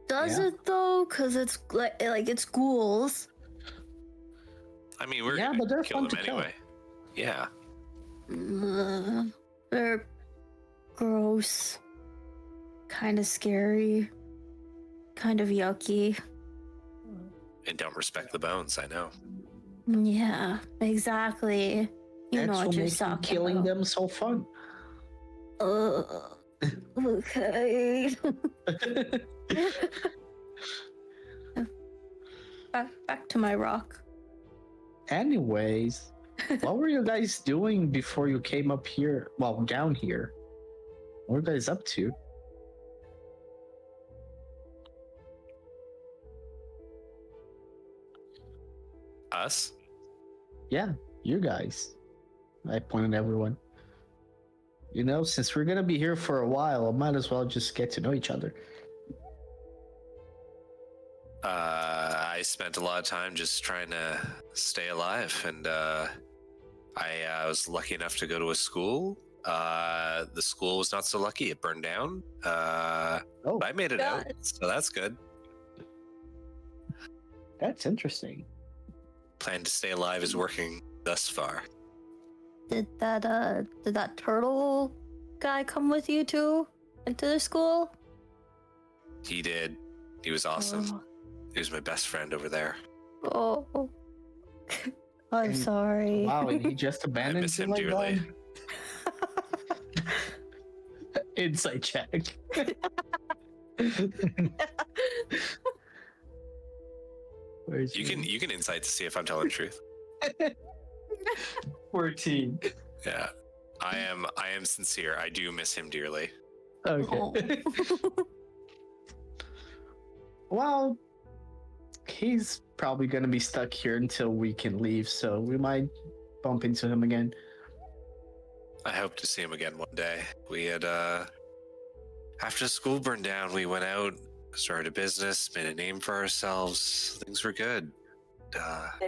Does Yeah. it though? Cause it's like it's ghouls. I mean, we're Yeah, gonna but they're kill fun them to kill. anyway. Yeah. They're gross. Kind of scary. Kind of yucky. And don't respect the bones, I know. Yeah, exactly. You know That's what what you're makes talking killing about. them so fun. Okay. Back to my rock. Anyways, what were you guys doing before you came up here? Well, down here. What were you guys up to? Us? Yeah, you guys. I pointed at everyone. Since we're gonna be here for a while, I might as well just get to know each other. I spent a lot of time just trying to stay alive, and I was lucky enough to go to a school. The school was not so lucky; it burned down. Oh, But I made it out, God. so that's good. that's interesting. plan to stay alive is working thus far. Did that turtle guy come with you too into the school? He did. He was awesome. He was my best friend over there. Oh. I'm And- sorry. Wow, and he just I abandoned miss you him like dearly. that? Insight check. Where's You can insight to see if I'm telling the truth. 14. Yeah. I am sincere. I do miss him dearly. Okay. Well, he's probably gonna be stuck here until we can leave, so we might bump into him again. I hope to see him again one day. We had after school burned down, we went out, started a business, made a name for ourselves. Things were good.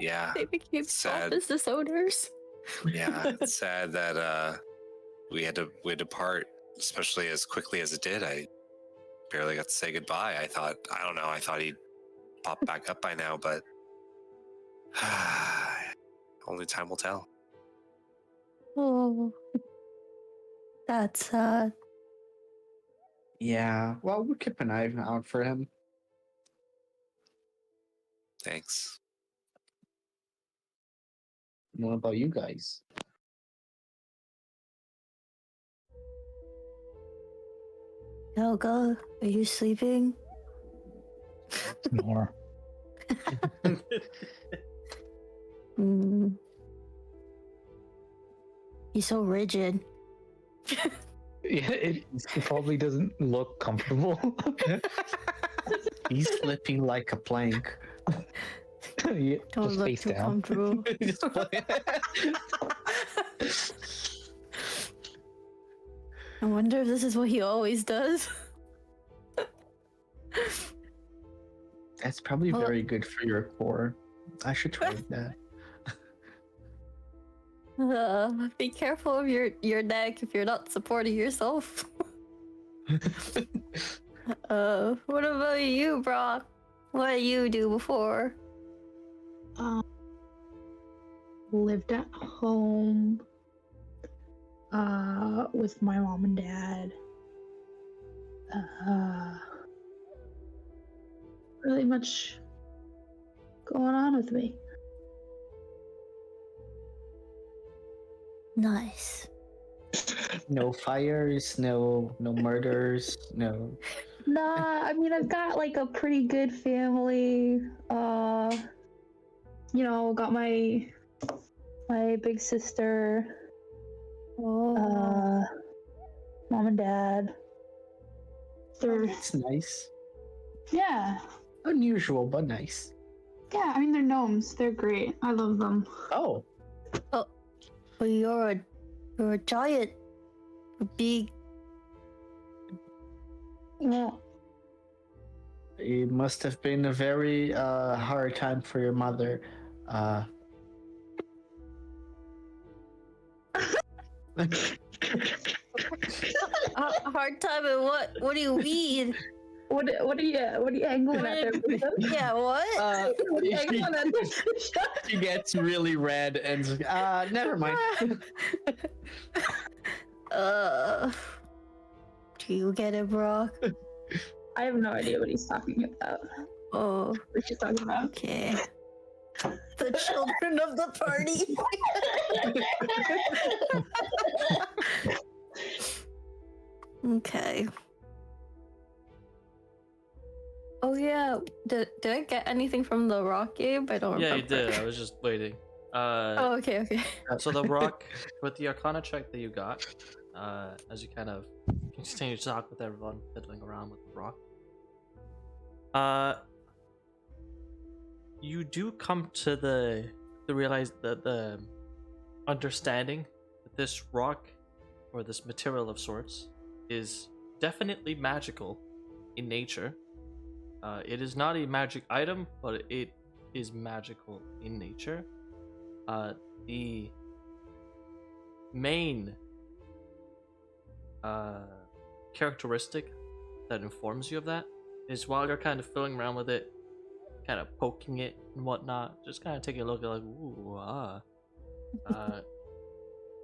Yeah. They became small Sad. business owners. Yeah. It's sad that we had to part, especially as quickly as it did. I barely got to say goodbye. I thought he'd pop back up by now, but only time will tell. Oh. That's sad. Yeah, well, we'll keep an eye out for him. Thanks. What about you guys? Galga, are you sleeping? More. Hmm. He's so rigid. Yeah, it probably doesn't look comfortable. He's slipping like a plank. Yeah, Don't just look face too down. comfortable. I wonder if this is what he always does. That's probably Well- very good for your core. I should try that. Be careful of your neck if you're not supporting yourself. What about you, Broc? What did you do before? Lived at home with my mom and dad. Really much going on with me. Nice. No fires, no murders, no. Nah, I mean I've got like a pretty good family. You know, got my big sister, Oh. mom and dad. They're It's nice. yeah. Unusual, but nice. Yeah, I mean they're gnomes. They're great. I love them. Oh, But you're a giant. A big. Yeah. it must have been a very hard time for your mother. A hard time and what? What do you mean? What are you angling at there? Bishop? Yeah, what? What are you angling at there, Bishop? She gets really red and never mind. Do you get it, Broc? I have no idea what he's talking about. Oh, What she's talking about. okay. The children of the party. Okay. Oh yeah. Did I get anything from the rock game? I don't Yeah, remember. you did. I was just waiting. Oh, okay. So the rock with the Arcana check that you got, as you kind of continue to talk with everyone fiddling around with the rock, you do come to the realize that the understanding that this rock or this material of sorts is definitely magical in nature. It is not a magic item, but it is magical in nature. The main characteristic that informs you of that is while you're kind of fiddling around with it, kind of poking it and whatnot, just kind of taking a look at like, ooh, ah.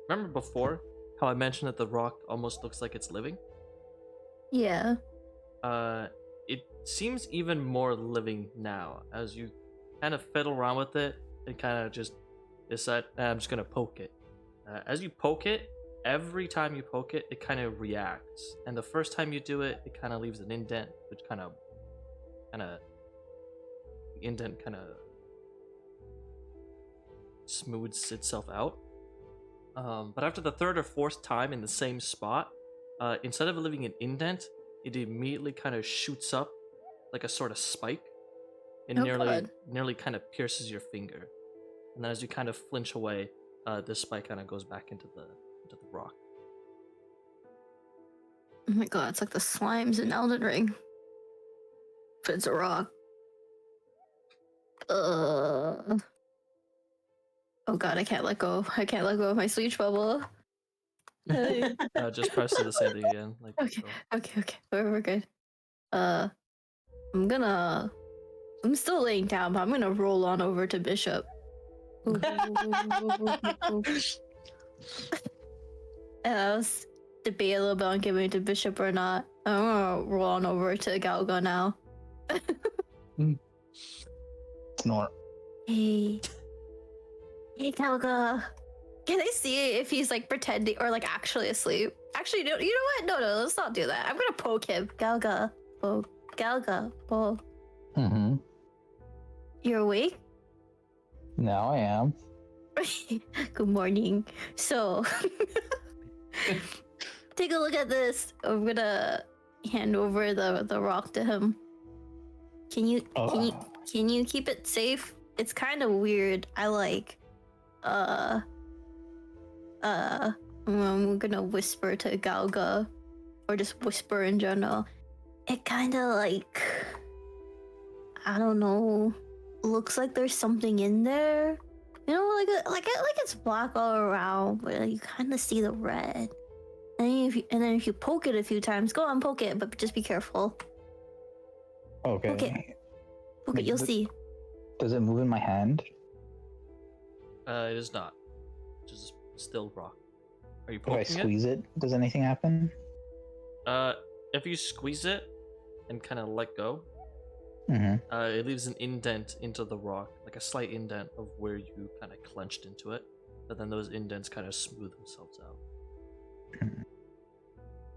Remember before how I mentioned that the rock almost looks like it's living? Yeah. It seems even more living now as you kind of fiddle around with it and kind of just decide, I'm just gonna poke it. As you poke it, every time you poke it, it kind of reacts. And the first time you do it, it kind of leaves an indent, which kind of, the indent kind of smooths itself out. But after the third or fourth time in the same spot, instead of leaving an indent, it immediately kind of shoots up like a sort of spike and nearly kind of pierces your finger. And then as you kind of flinch away, this spike kind of goes back into the rock. Oh my god, it's like the slimes in Elden Ring. But it's a rock. Oh god, I can't let go. I can't let go of my speech bubble. Just press the same thing again. Like Okay. so. Okay. We're good. I'm still laying down, but I'm gonna roll on over to Bishop. And I was debating a little bit on giving it to Bishop or not. I'm gonna roll on over to Galga now. Snort. Hey Galga. Can I see if he's like pretending or like actually asleep? Actually, no, you know what? No, let's not do that. I'm gonna poke him. Galga. Poke. Galga. Poke. Mm-hmm. You're awake? Now I am. Good morning. So, take a look at this. I'm gonna hand over the rock to him. Can you keep it safe? It's kind of weird. I like. I'm gonna whisper to Galga, or just whisper in general. It kind of like, I don't know, looks like there's something in there. You know, like it's black all around, but you kind of see the red. And if you poke it a few times, go on, poke it, but just be careful. Okay. Poke it, you'll see. Does it move in my hand? It is not. Just still rock. Are you If poking I it? squeeze it, does anything happen? If you squeeze it and kind of let go, Mm-hmm. it leaves an indent into the rock, like a slight indent of where you kind of clenched into it, but then those indents kind of smooth themselves out.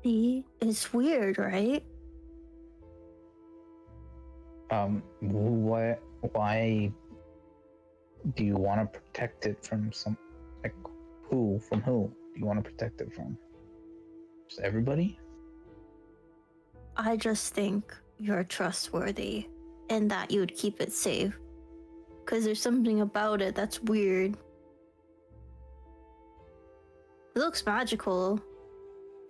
See? It's weird, right? Why do you want to protect it from who? From who do you want to protect it from? Just everybody? I just think you're trustworthy and that you would keep it safe. Because there's something about it that's weird. It looks magical.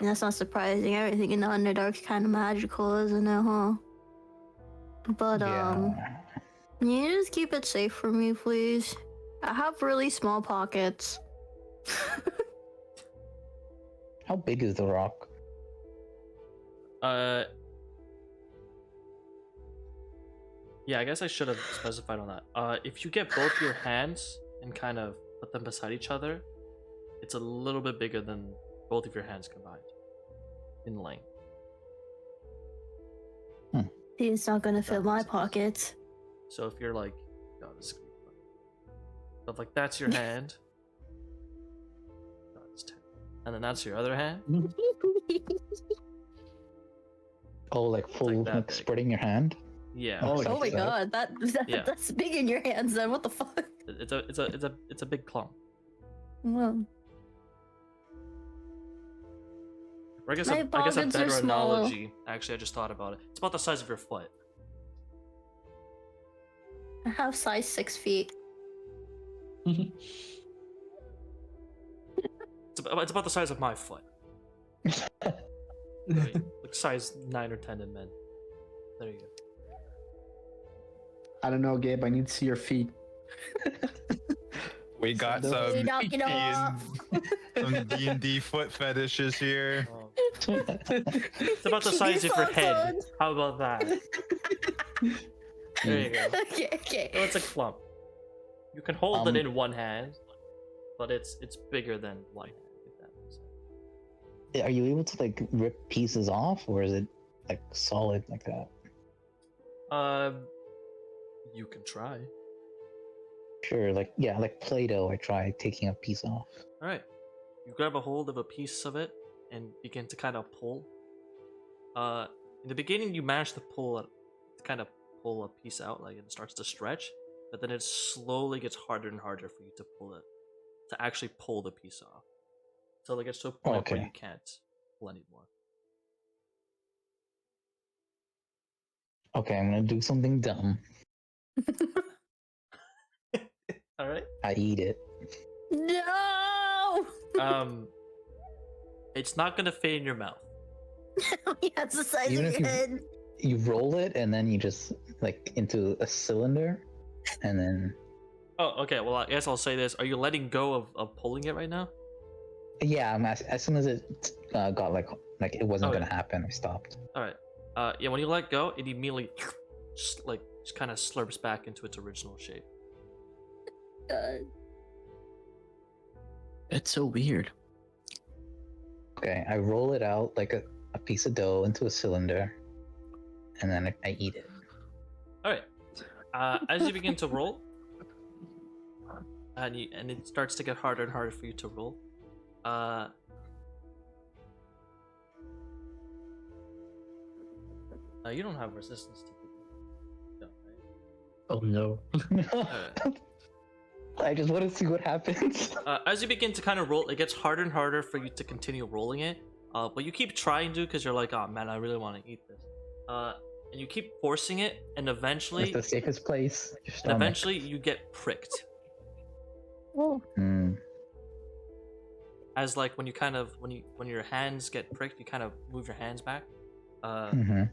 And that's not surprising. Everything in the Underdark's kind of magical, isn't it, huh? But, can you just keep it safe for me, please? I have really small pockets. How big is the rock? Yeah, I guess I should have specified on that. If you get both your hands and kind of put them beside each other, it's a little bit bigger than both of your hands combined in length. It's not gonna fit my pockets. So if you're like, oh, this is gonna be fun. So if like that's your hand, that's 10. And then that's your other hand. Oh, like full, that like big. spreading your hand? Yeah. Oh, Oh my so- god, Yeah. that's big in your hands then, what the fuck? It's a big clump. Well, Or I guess My a pockets are better small. analogy. Actually, I just thought about it. It's about the size of your foot. I have size 6 feet. It's about the size of my foot. Right? Like size 9 or 10 in men. There you go. I don't know, Gabe. I need to see your feet. We got So You're knocking off. some D&D foot fetishes here. It's about the size of your head. How about that? There you go. Okay. So it's a clump. You can hold it Um, in one hand, but it's bigger than one hand. If that makes sense. Are you able to like rip pieces off, or is it like solid like that? You can try. Sure, like yeah, like Play-Doh. I try taking a piece off. All right. You grab a hold of a piece of it and begin to kind of pull. In the beginning, you manage to pull a piece out, like it starts to stretch, but then it slowly gets harder and harder for you to actually pull the piece off. So it gets to a point where Okay. you can't pull anymore. Okay, I'm gonna do something dumb. All right. I eat it. No! It's not gonna fit in your mouth. Yeah, it's the size Even of if your you- head. You roll it and then you just like into a cylinder, and then Oh, okay. Well, I guess I'll say this: are you letting go of pulling it right now? yeah, as soon as it got like it wasn't Okay. gonna happen, I stopped. All right. Yeah. When you let go, it immediately just kind of slurps back into its original shape. It's so weird. Okay, I roll it out like a piece of dough into a cylinder, and then I eat it. All right. As you begin to roll, and it starts to get harder and harder for you to roll. You don't have resistance to it. No, right? Oh no. Alright. I just want to see what happens. As you begin to kind of roll, it gets harder and harder for you to continue rolling it. But you keep trying to because you're like, oh man, I really want to eat this. And you keep forcing it, and eventually, It's the safest place. Your and stomach. eventually, you get pricked. Oh. Hmm. As like when your hands get pricked, you kind of move your hands back. Mm-hmm.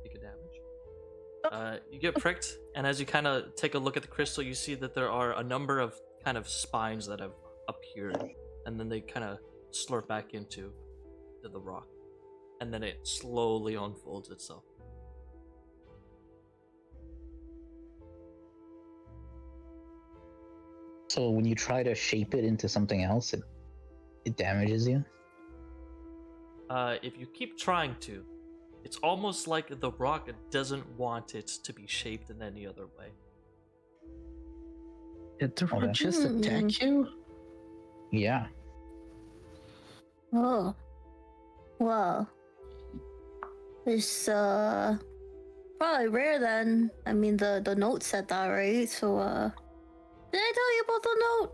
Take a damage. You get pricked, and as you kind of take a look at the crystal, you see that there are a number of kind of spines that have appeared, and then they kind of slurp back into the rock, and then it slowly unfolds itself. So when you try to shape it into something else, it damages you. If you keep trying to, it's almost like the rock doesn't want it to be shaped in any other way. Did the rock Okay. just attack you? Yeah. Oh. Well. It's probably rare then. I mean the note said that, right? So did I tell you about the note?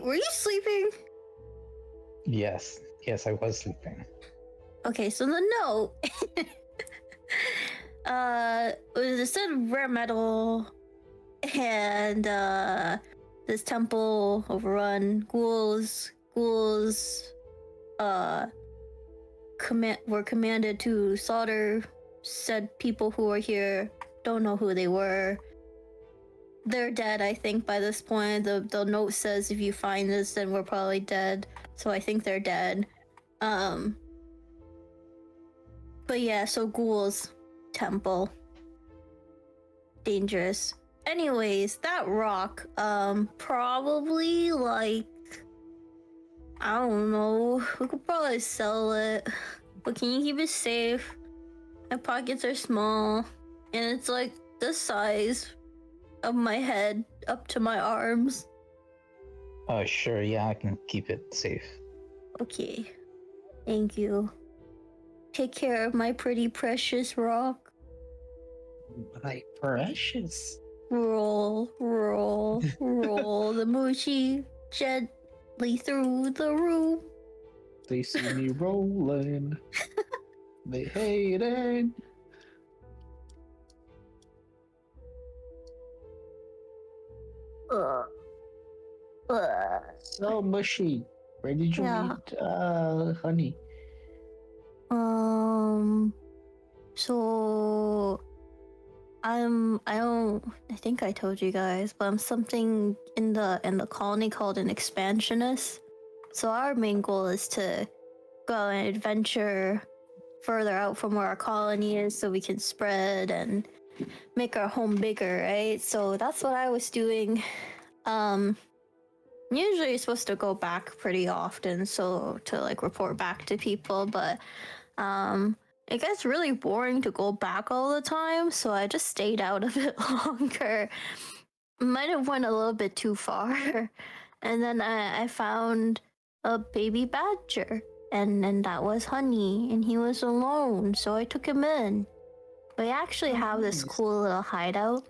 Were you sleeping? Yes. Yes, I was sleeping. Okay, so the note it said rare metal and this temple overrun, ghouls were commanded to slaughter said people who were here. Don't know who they were. They're dead, I think, by this point. The note says if you find this, then we're probably dead. So I think they're dead. But yeah, so ghouls, temple, dangerous. Anyways, that rock, probably like, I don't know, we could probably sell it, but can you keep it safe? My pockets are small, and it's like the size of my head up to my arms. Oh, sure. Yeah, I can keep it safe. Okay, thank you. Take care of my pretty precious rock. My precious. Roll, roll, roll the mushy gently through the room. They see me rolling. They hate it. Ugh. Ugh. So mushy. Where did you Yeah. meet honey? So I think I told you guys, but I'm something in the colony called an expansionist. So our main goal is to go on an adventure further out from where our colony is so we can spread and make our home bigger, right? So that's what I was doing. Usually you're supposed to go back pretty often, so to like report back to people, but it gets really boring to go back all the time, so I just stayed out a bit longer. Might have went a little bit too far. And then I found a baby badger, and then that was Honey, and he was alone, so I took him in. We actually have this nice. cool little hideout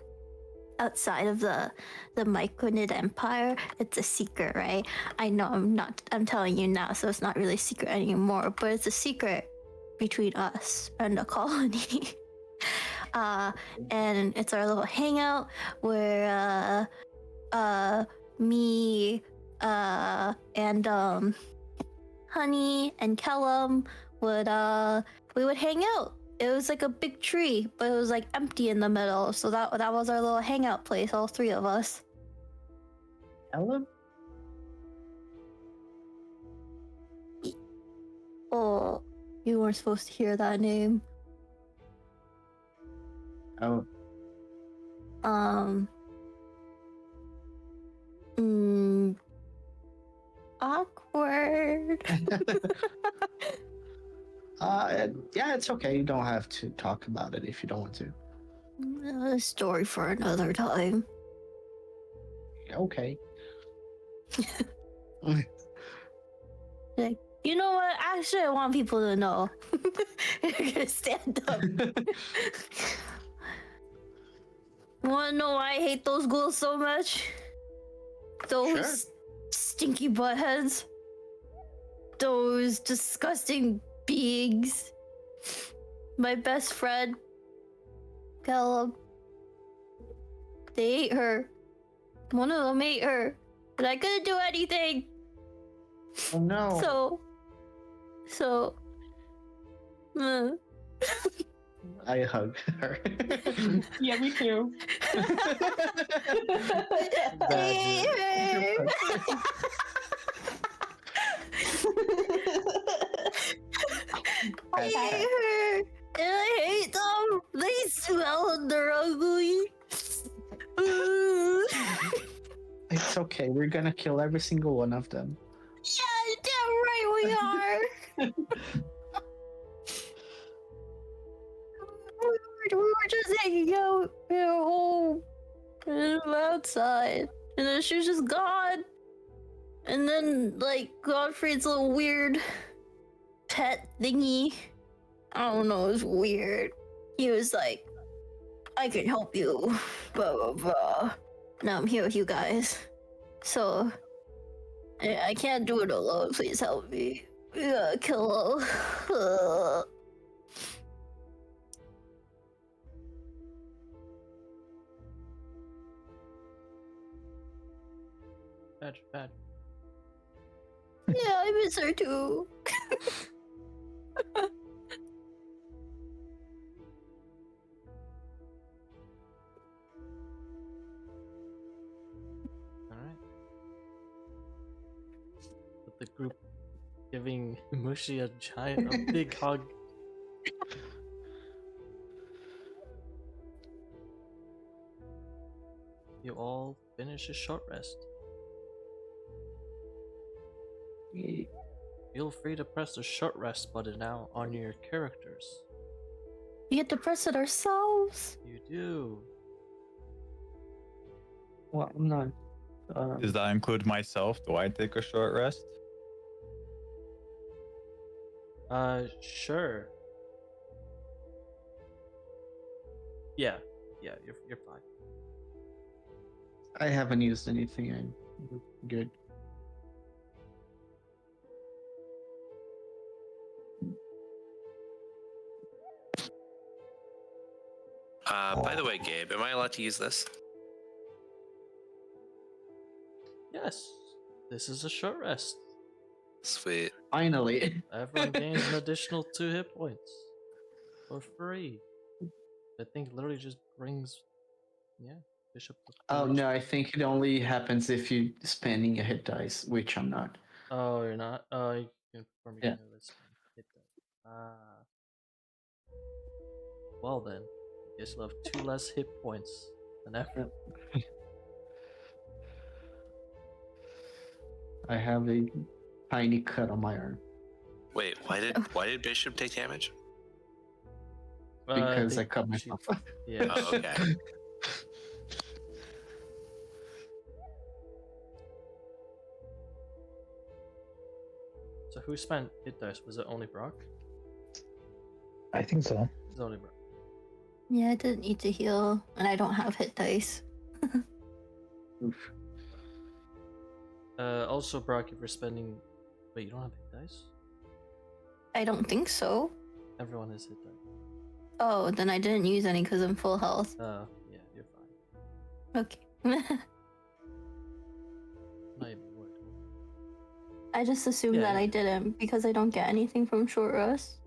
outside of the Myconid Empire. It's a secret, right? I know I'm telling you now, so it's not really a secret anymore, but it's a secret between us and the colony. And it's our little hangout where me and Honey and Kellum would we would hang out. It was like a big tree, but it was like empty in the middle, so that was our little hangout place, all three of us. Ellen? Oh, you weren't supposed to hear that name. Oh, Awkward. yeah, it's okay. You don't have to talk about it if you don't want to. A story for another time. Okay. Like, you know what? Actually, I want people to know. You're gonna stand up. Wanna know why I hate those ghouls so much? Those stinky buttheads. Those disgusting beings. My best friend, Caleb. They ate her. One of them ate her. But I couldn't do anything. Oh no. So. I hug her. Yeah, me too. I hate her, and I hate them. They smell and they're ugly. It's okay. We're gonna kill every single one of them. Yeah, damn right we are. we were just hanging out in our home, and outside, and then she was just gone. And then, like, Godfried's little weird pet thingy, I don't know, it was weird. He was like, I can help you, blah blah blah. Now I'm here with you guys. So, I can't do it alone, please help me. We gotta kill her. Bad. Yeah, I miss her too. Alright. With the group giving Mushi a big hug. You all finish a short rest. Feel free to press the short rest button now on your characters. We get to press it ourselves. You do. Well, I'm not. Does that include myself? Do I take a short rest? Sure. Yeah, you're fine. I haven't used anything. I'm good. By the way, Gabe, am I allowed to use this? Yes, this is a short rest. Sweet. Finally. Everyone gains an additional 2 hit points for free. I think literally just brings, Bishop. Oh no, I think it only happens if you're spending a hit dice, which I'm not. Oh, you're not. Oh, you can perform hit that. Well then, guess you'll have 2 less hit points than ever. I have a tiny cut on my arm Wait, why did Bishop take damage? because I think cut she- myself. Yeah. Oh, okay. So who spent hit dice? Was it only Broc? I think so. It was only Broc. Yeah, I didn't need to heal, and I don't have hit dice. Oof. Also, Broc, if you're spending... Wait, you don't have hit dice? I don't think so. Everyone has hit dice. Oh, then I didn't use any because I'm full health. Oh, yeah, you're fine. Okay. Not even worried. I just assumed Yeah, that you- I didn't because I don't get anything from short rest.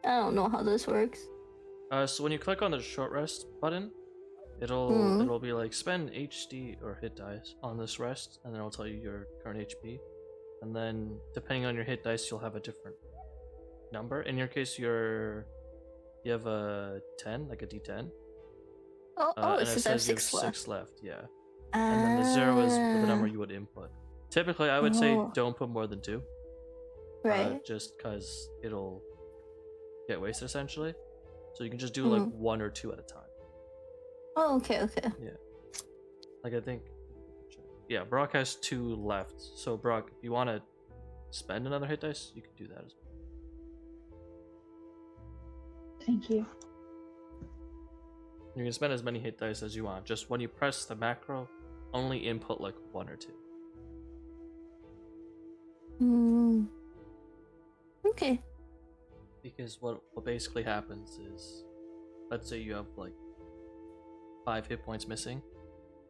I don't know how this works. So when you click on the short rest button, it'll be like spend HD or hit dice on this rest, and then it'll tell you your current HP. And then depending on your hit dice, you'll have a different number. In your case, you have a 10, like a D10. Oh, And it it says I have says you have 6 left. 6 left, yeah. And then the 0 is the number Ah, you would input. Typically, I would say Oh. don't put more than 2. Right. Just because it'll get wasted essentially. So you can just do like 1 or 2 at a time. Oh, okay. Like I think, yeah, Broc has 2 left. So Broc, if you want to spend another hit dice, you can do that as well. Thank you. You can spend as many hit dice as you want. Just when you press the macro, only input like 1 or 2. Hmm. Okay. Because what basically happens is, let's say you have like 5 hit points missing,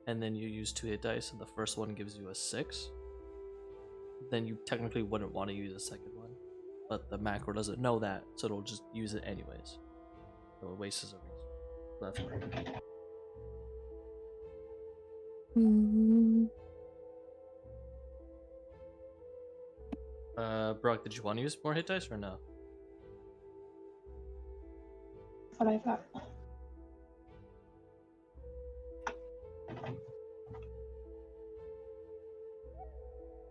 and then you use 2 hit dice, and the first one gives you a 6. Then you technically wouldn't want to use a second one, but the macro doesn't know that, so it'll just use it anyways. So it wastes a reason. So that's why. Hmm. Brock, did you want to use more hit dice or no? What I've got.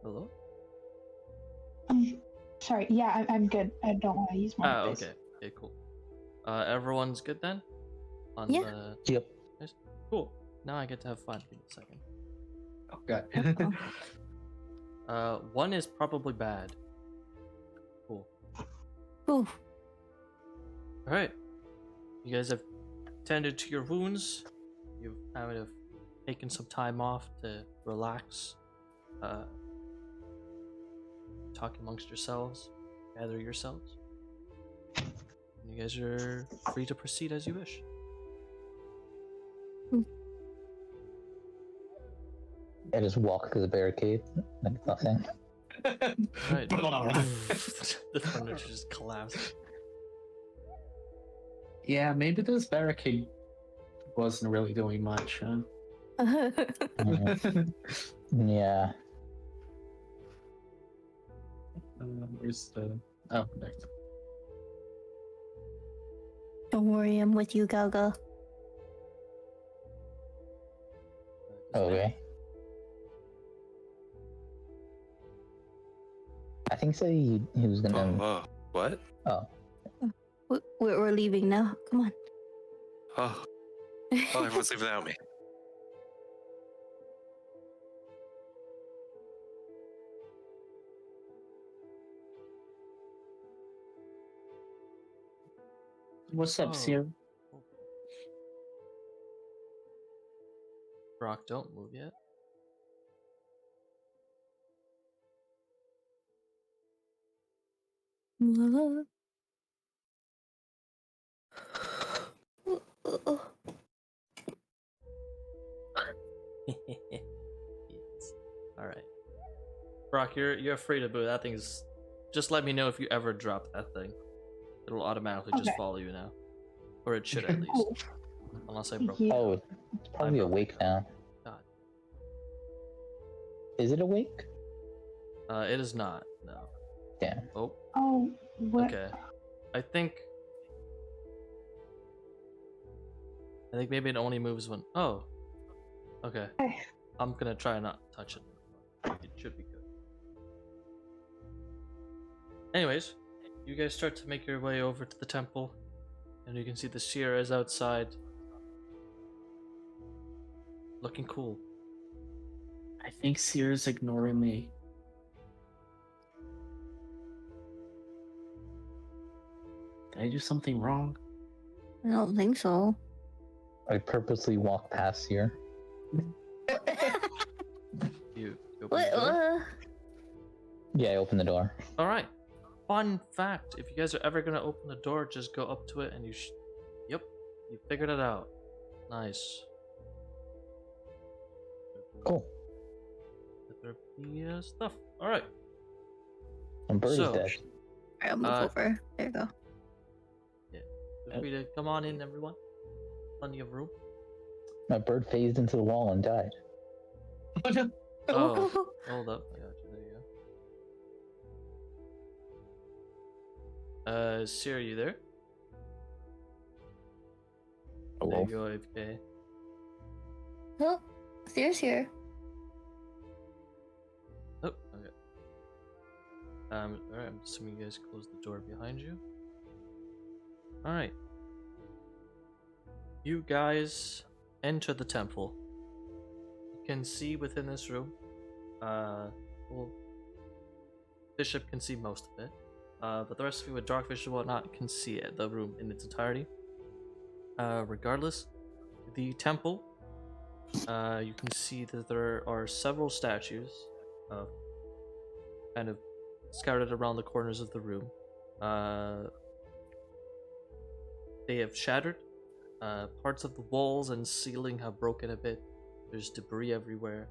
Hello? Sorry. Yeah, I'm good. I don't want to use more. Ah, of this. okay. Okay, cool. Everyone's good then? On Yeah. the... Yep. Cool. Now I get to have fun. Give me a second. Oh god. 1 is probably bad. Cool. Ooh. Alright. You guys have tended to your wounds. You've kind of taken some time off to relax. Talk amongst yourselves. Gather yourselves. And you guys are free to proceed as you wish. I just walk to the barricade like nothing. Alright. The furniture just collapsed. Yeah, maybe this barricade wasn't really doing much, huh? Yeah. Where's the... Oh, next. Don't worry, I'm with you, Galga. Okay. I think so. He was Oh, gonna. whoa. What? Oh. We're leaving now. Come on. Oh, everyone's leaving without me. What's up, Oh. Sierra? Brock, don't move yet. Yes. Alright. Brock, you're free to move. That thing's... Just let me know if you ever drop that thing. It'll automatically just Okay. follow you now. Or it should at least. Cool. Unless I Thank broke you. it. Oh, it's probably broke awake it. now. God. Is it awake? It is not. No. Damn. Oh, Oh, what? okay. I think... I think maybe it only moves when. Oh. Okay. Okay. I'm gonna try not to touch it. It should be good. Anyways, you guys start to make your way over to the temple, and you can see the Sierras outside. Looking cool. I think Seer's ignoring me. Did I do something wrong? I don't think so. I purposely walk past here. You open What? the door? Yeah, I open the door. All right. Fun fact: if you guys are ever gonna open the door, just go up to it and you. Yep, you figured it out. Nice. Cool. Let there be stuff. All right. And Bird So- is dead. Alright, I'll move over. There you go. Feel free to come on in, everyone. Plenty of room. My bird phased into the wall and died. Oh, hold up. I got you. There you go. Sir, are you there? There Hello. you go, AFK. Oh, Seer's here. Oh, okay. Alright, I'm assuming you guys close the door behind you. Alright. You guys enter the temple. You can see within this room. Well, Bishop can see most of it. But the rest of you with dark vision and whatnot can see it, the room in its entirety. Regardless, the temple, you can see that there are several statues kind of scattered around the corners of the room. They have shattered. Parts of the walls and ceiling have broken a bit. There's debris everywhere.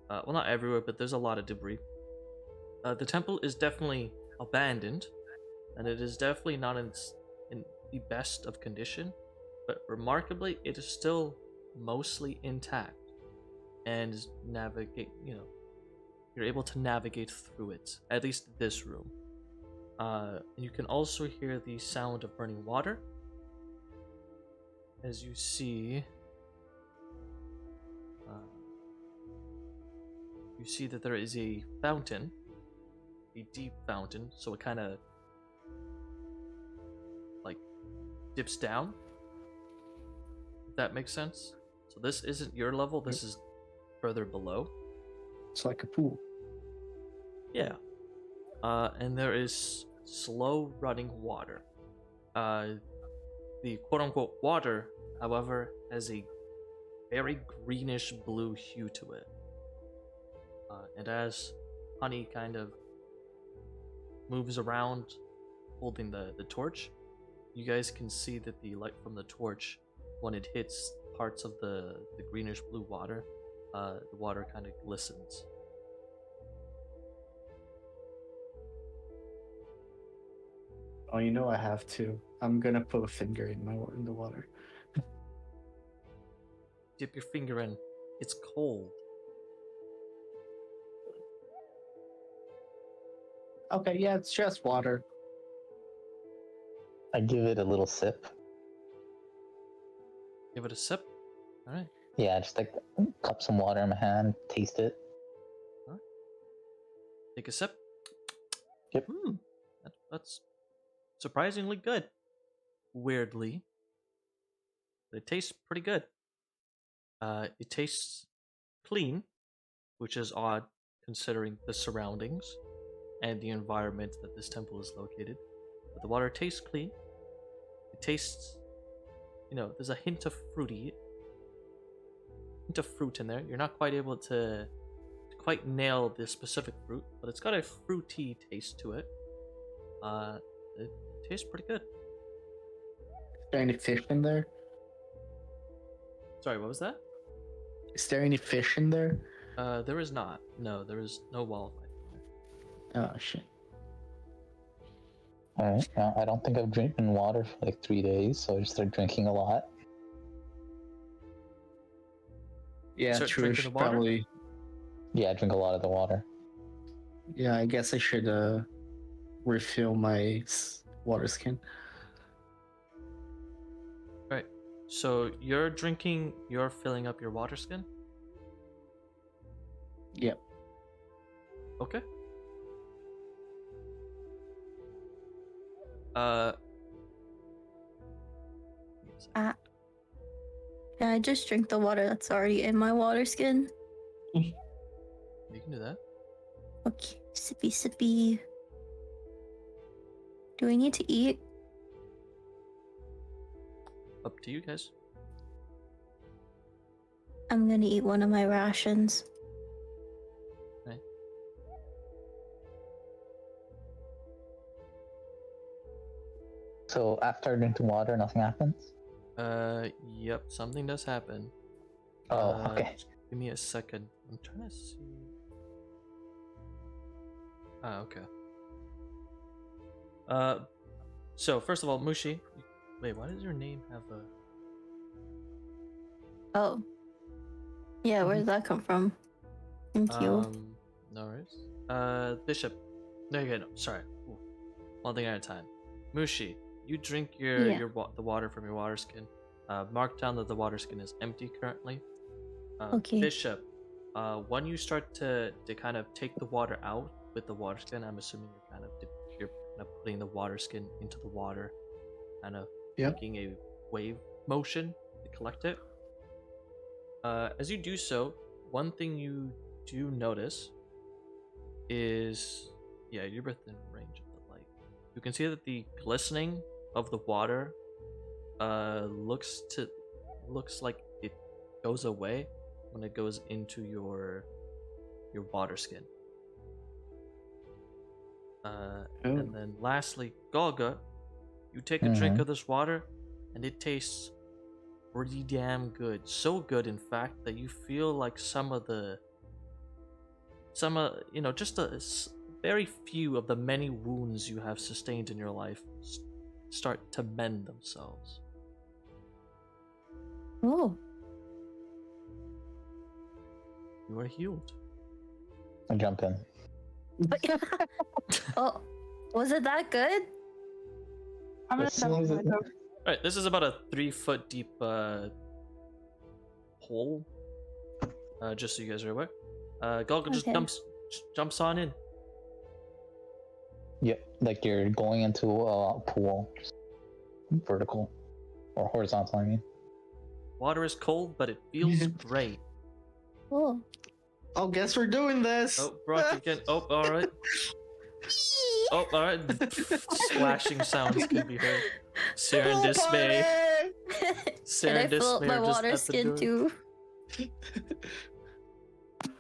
Well, not everywhere, but there's a lot of debris. The temple is definitely abandoned, and it is definitely not in the best of condition. But remarkably, it is still mostly intact, and navigate. You're able to navigate through it. At least this room. You can also hear the sound of burning water. As you see, that there is a fountain, a deep fountain, so it kind of like dips down. If that makes sense. So this isn't your level. This is further below. It's like a pool. Yeah. And there is slow running water. The quote-unquote water, however, has a very greenish blue hue to it. And as Honey kind of moves around holding the torch, you guys can see that the light from the torch, when it hits parts of the greenish blue water, the water kind of glistens. Oh, you know I have to. I'm gonna put a finger in the water. Dip your finger in. It's cold. Okay, yeah, it's just water. I give it a little sip. Give it a sip. All right. Yeah, just like cup some water in my hand, taste it. Take a sip. Yep. That's surprisingly good. Weirdly, it tastes pretty good. It tastes clean, which is odd considering the surroundings and the environment that this temple is located. But the water tastes clean. It tastes, there's a hint of fruit in there. You're not quite able to quite nail this specific fruit, but it's got a fruity taste to it. It tastes pretty good. Is there any fish in there? Sorry, what was that? Is there any fish in there? There is not. No, there is no wildlife. Oh shit. Alright, now I don't think I've drinking water for like 3 days, so I just started drinking a lot. Yeah, Start true. drinking the water? Probably. Yeah, I drink a lot of the water. Yeah, I guess I should refill my water skin. So you're drinking. You're filling up your water skin. Yep. Okay. Can I just drink the water that's already in my water skin? You can do that. Okay, sippy sippy. Do we need to eat? Up to you guys. I'm gonna eat one of my rations. Okay. So after drinking water, nothing happens? Yep. Something does happen. Oh, okay. Just give me a second. I'm trying to see. Ah, okay. So first of all, Mushi. Wait, why does your name have a? Oh. Yeah, where did that come from? Thank you. No worries. Bishop. No, okay, no, sorry. Ooh. One thing at a time. Mushi, you drink Yeah. the water from your water skin. Mark down that the water skin is empty currently. Okay. Bishop, when you start to kind of take the water out with the water skin, I'm assuming you're kind of putting the water skin into the water, kind of Yep. making a wave motion to collect it. As you do so, one thing you do notice is, yeah, you're within range of the light. You can see that the glistening of the water looks like it goes away when it goes into your water skin. And then lastly, Galga, you take a drink of this water, and it tastes pretty damn good. So good, in fact, that you feel like just very few of the many wounds you have sustained in your life start to mend themselves. Oh. You are healed. I jump in. Oh, was it that good? I'm gonna As soon as it- Alright, this is about a 3-foot deep hole. Just so you guys are aware. Galga just Okay. jumps on in. Yep, like you're going into a pool. Just vertical. Or horizontal, I mean. Water is cold, but it feels great. Oh. Oh, guess we're doing this. Oh, Broc again. Oh, alright. Oh, alright. Splashing sounds can be heard. Seer and Dismay. Seer Can I and fill up Dismay my are just water at the skin door. too?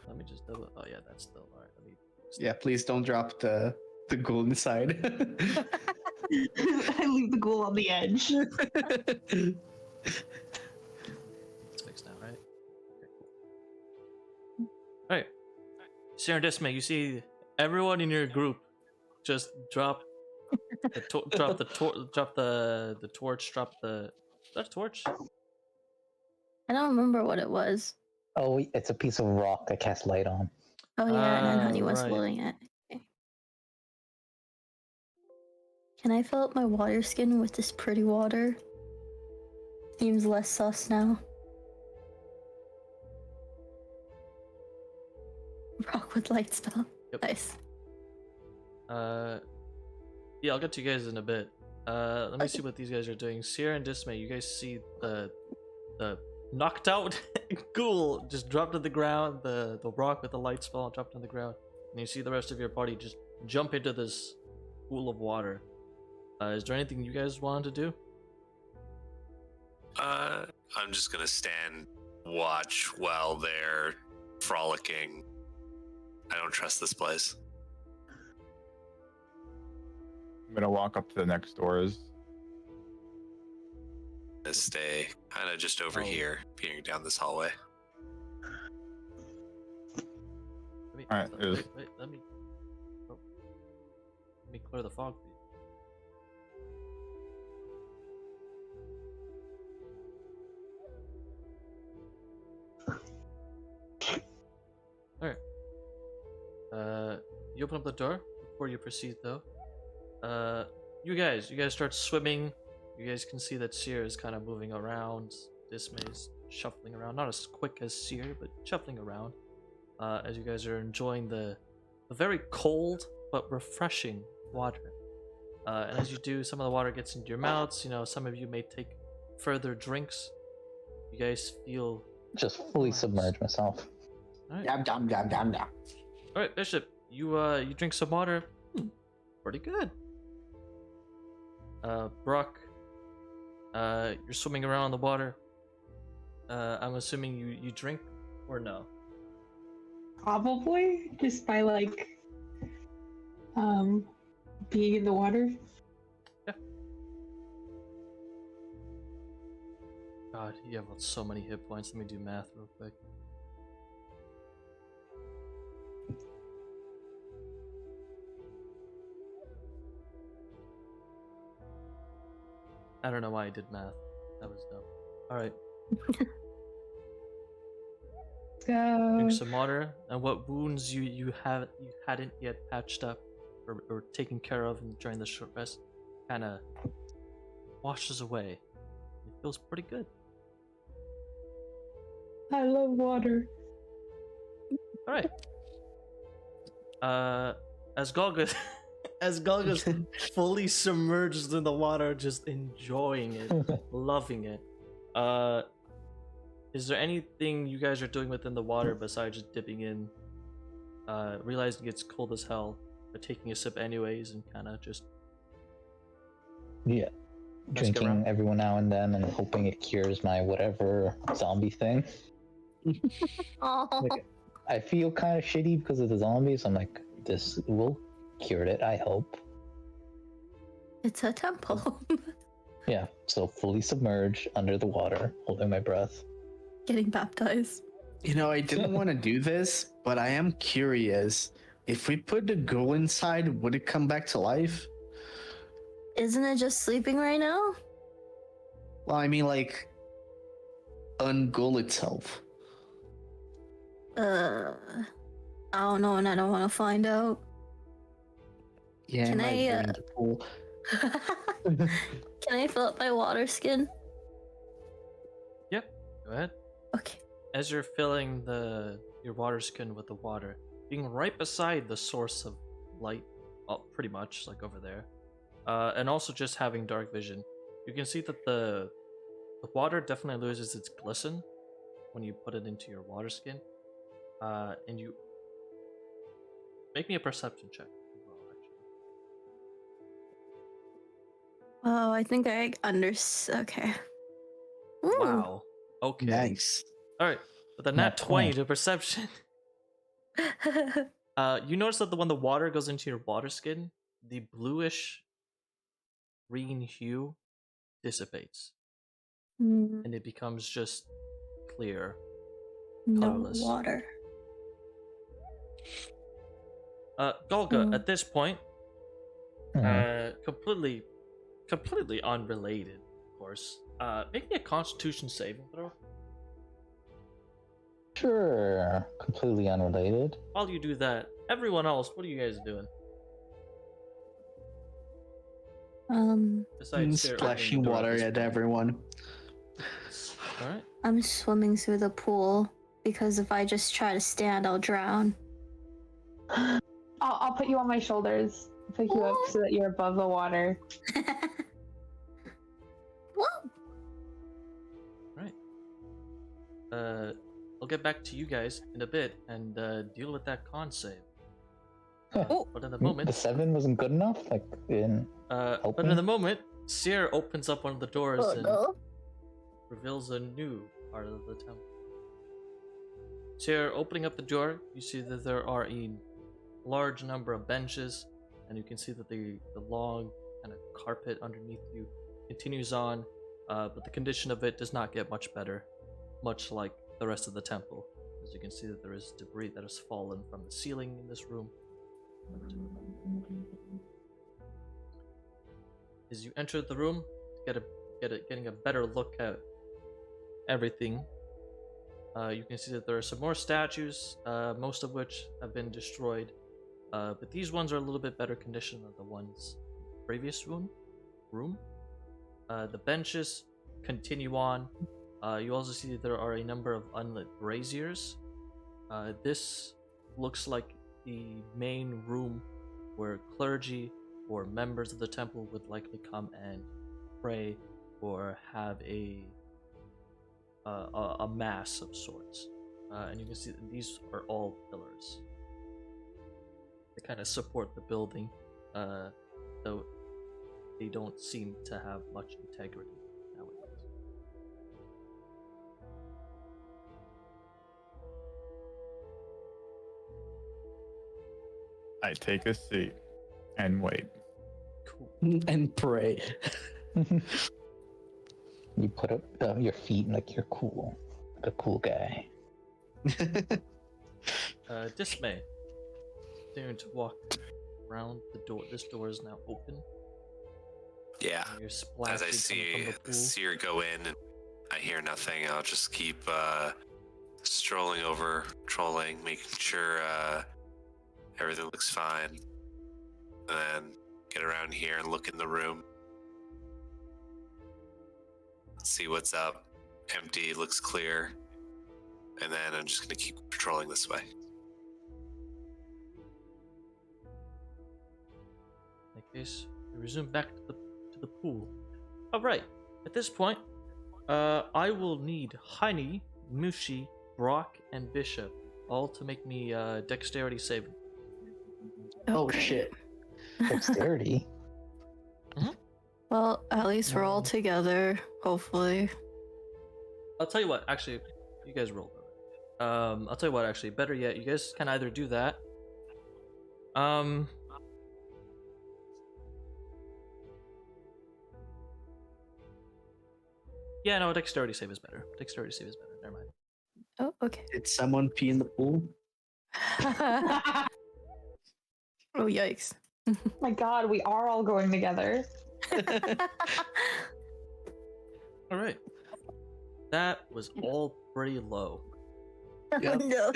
Let me just double. Oh yeah, that's still alright. Let me. Yeah, please don't drop the gold inside. I leave the ghoul on the edge. It's fixed now, right? Okay, cool. Alright. Seer and Dismay, you see everyone in your group just drop the torch. Is that a torch? I don't remember what it was. Oh, it's a piece of rock that casts light on. Oh yeah, and then Ah, Honey was right. holding it. Okay. Can I fill up my water skin with this pretty water? Seems less sus now. Rock with light spell. Yep. Nice. Yeah, I'll get to you guys in a bit. Let me see what these guys are doing. Seer and Dismay, you guys see the knocked out ghoul just dropped to the ground. The rock with the light spell dropped on the ground, and you see the rest of your party just jump into this pool of water. Is there anything you guys wanted to do? I'm just gonna stand watch while they're frolicking. I don't trust this place. I'm gonna walk up to the next doors. Gonna stay kind of just over Oh. here, peering down this hallway. Alright, there's- Wait, let me clear the fog for you. Alright. You open up the door before you proceed, though. You guys start swimming. You guys can see that Seer is kind of moving around. Dismay's shuffling around, not as quick as Seer, but shuffling around. As you guys are enjoying the very cold but refreshing water. And as you do, some of the water gets into your mouths. You know, some of you may take further drinks. You guys feel Just fully submerge myself. Alright. Yum, yum, yum, yum, yum. Alright, Bishop, you drink some water. Pretty good. Broc, you're swimming around in the water. I'm assuming you drink or no? Probably just by like being in the water. God, you have so many hit points. Let me do math real quick. I don't know why I did math. That was dumb. Alright. Drink So some water. And what wounds you hadn't yet patched up or taken care of during the short rest kind of washes away. It feels pretty good. I love water. Alright. As Galga as Galga's fully submerged in the water, just enjoying it, loving it. Is there anything you guys are doing within the water besides just dipping in, realizing it's cold as hell, but taking a sip anyways and kind of just Yeah. Let's get Drinking around. every now and then and hoping it cures my whatever zombie thing. Oh, Like, I feel kind of shitty because of the zombies. I'm like, this will cure it, I hope. it's a temple. Yeah, so fully submerged under the water, holding my breath. Getting baptized. You know, I didn't want to do this, but I am curious. If we put the girl inside, would it come back to life? Isn't it just sleeping right now? Well, I mean, like, unghoul itself. I don't know, and I don't want to find out. Yeah, Can it might I, be in the pool. Can I fill up my water skin? Yep. Go ahead. Okay. As you're filling your water skin with the water, being right beside the source of light, pretty much like over there, and also just having dark vision, you can see that the water definitely loses its glisten when you put it into your water skin, and you make me a perception check as well, actually. Oh, I think I Okay. Ooh. Wow. Okay. Nice. All right. With a Nat nat 20 20. to perception, you notice that when the water goes into your water skin, the bluish green hue dissipates, Mm, and it becomes just clear. no Colorless. water. Galga, at this point, Mhm. completely unrelated, of course. Make me a Constitution saving throw. Sure, completely unrelated. While you do that, everyone else, what are you guys doing? Besides Sarah opening Splashing the door water this at point. everyone. All right. I'm swimming through the pool because if I just try to stand, I'll drown. I'll put you on my shoulders, pick you up so that you're above the water. Whoa! I'll get back to you guys in a bit and deal with that con save. Oh. But in the moment, The 7 wasn't good enough? Like, in but in me? the moment, Seer opens up one of the doors Oh, and no. reveals a new part of the temple. Seer, opening up the door, you see that there are a large number of benches, and you can see that the long kind of carpet underneath you continues on, but the condition of it does not get much better, much like the rest of the temple. As you can see that there is debris that has fallen from the ceiling in this room. As you enter the room, getting a better look at everything, you can see that there are some more statues, most of which have been destroyed, but these ones are a little bit better condition than the ones in the previous room. The benches continue on. You also see there are a number of unlit braziers. This looks like the main room where clergy or members of the temple would likely come and pray or have a mass of sorts. And you can see that these are all pillars. They kind of support the building, though they don't seem to have much integrity nowadays. I take a seat and wait. Cool. And pray. You put up your feet like you're cool, a cool guy. Dismay. Continuing to walk around the door. This door is now open. Yeah. And you're As splashing I from see her go in and I hear nothing, I'll just keep strolling over, trolling, making sure everything looks fine. And then get around here and look in the room. See what's up. Empty, looks clear. And then I'm just gonna keep patrolling this way. In that case, we resume back to the pool. Alright, at this point, I will need Honey, Mushi, Broc, and Bishop all to make me dexterity saving. Oh shit. Dexterity. Well, at least we're all together, hopefully. I'll tell you what, actually, you guys rolled. I'll tell you what, actually, better yet, you guys can either do that. Yeah, no, dexterity save is better. Dexterity save is better. Never mind. Oh, okay. Did someone pee in the pool? Oh, yikes. My God, we are all going together. All right. That was all pretty low. Yep. No.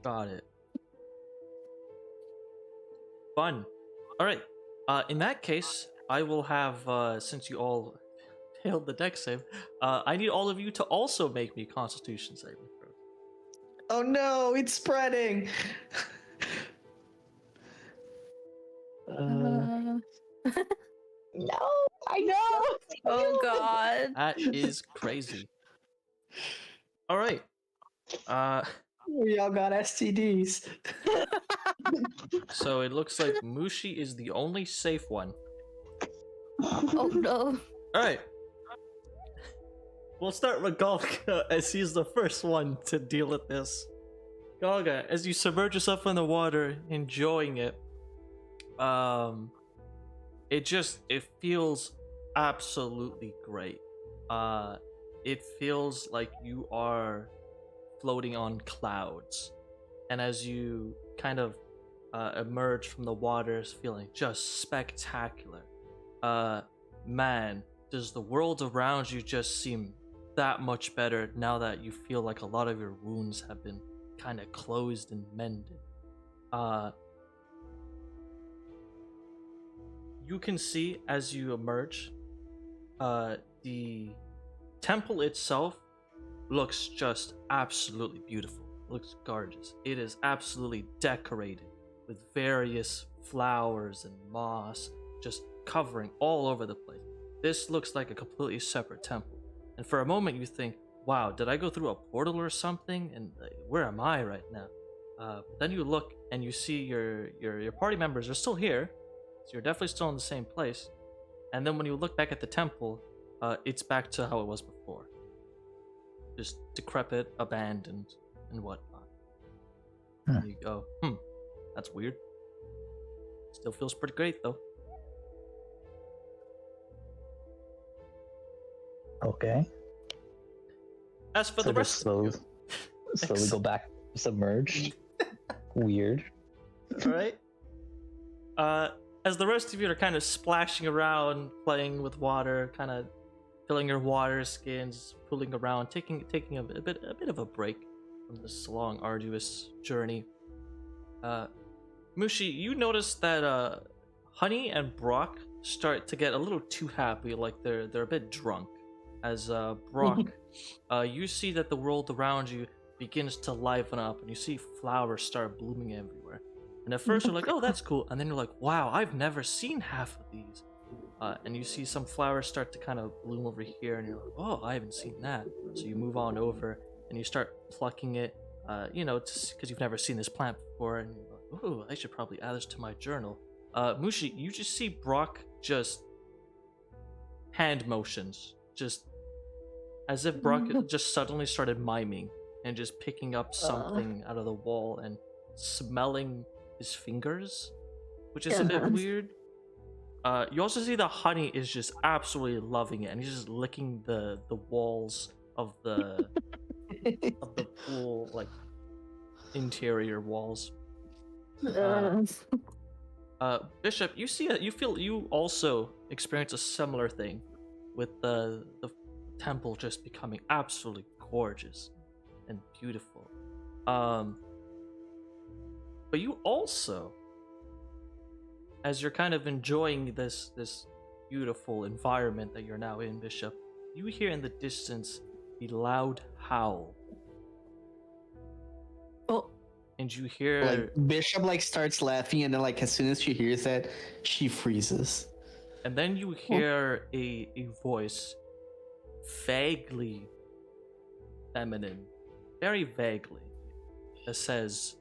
Got it. Fun. All right. In that case, I will have, since you all failed the dex save, I need all of you to also make me Constitution saving throws. Oh no, it's spreading. No, I know. Oh god. That is crazy. All right. We all got STDs. So it looks like Mushi is the only safe one. Oh no. All right. We'll start with Galga as he's the first one to deal with this. Galga, as you submerge yourself in the water, enjoying it, it feels absolutely great. It feels like you are floating on clouds, and as you kind of emerge from the waters, feeling just spectacular. Man, does the world around you just seem that much better now that you feel like a lot of your wounds have been kind of closed and mended. You can see as you emerge, the temple itself looks just absolutely beautiful. It looks gorgeous. It is absolutely decorated with various flowers and moss just covering all over the place. This looks like a completely separate temple. And for a moment you think, wow, did I go through a portal or something? And where am I right now? But then you look and you see your party members are still here. So you're definitely still in the same place. And then when you look back at the temple, it's back to how it was before. Just decrepit, abandoned, and whatnot. And you go, that's weird. Still feels pretty great though. Okay. As for So the just rest of you, slowly go back submerged. Weird. all right. As the rest of you are kind of splashing around, playing with water, kind of filling your water skins, fooling around, taking a bit of a break from this long, arduous journey. Mushi, you notice that Honey and Broc start to get a little too happy, like they're a bit drunk. As Broc, you see that the world around you begins to liven up, and you see flowers start blooming everywhere. And at first you're like, "Oh, that's cool," and then you're like, "Wow, I've never seen half of these." And you see some flowers start to kind of bloom over here, and you're like, "Oh, I haven't seen that." So you move on over, and you start plucking it, because you've never seen this plant before, and you're like, "Oh, I should probably add this to my journal." Mushi, you just see Broc just hand motions, just as if Broc just suddenly started miming and just picking up something out of the wall and smelling his fingers, which is a bit weird. You also see the honey is just absolutely loving it, and he's just licking the walls of the of the pool, like interior walls. Bishop, you also experience a similar thing with the temple just becoming absolutely gorgeous and beautiful. But you also, as you're kind of enjoying this beautiful environment that you're now in, Bishop, you hear in the distance the loud howl. Oh. And you hear Like Bishop like starts laughing, and then like as soon as she hears that, she freezes. And then you hear a voice, vaguely feminine, very vaguely, that says,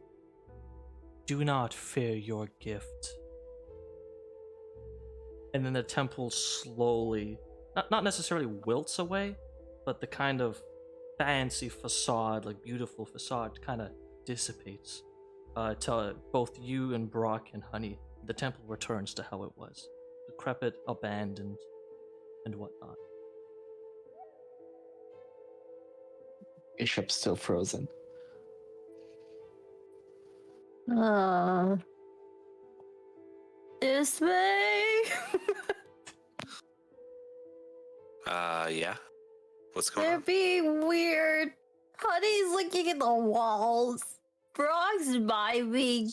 "Do not fear your gift." And then the temple slowly, not necessarily wilts away, but the kind of fancy facade, like beautiful facade, kind of dissipates to both you and Broc and Honey. The temple returns to how it was, decrepit, abandoned, and whatnot. Bishop's still frozen. Dismay. Yeah. What's going They're on? being weird. Honey's looking at the walls. Broc's miming.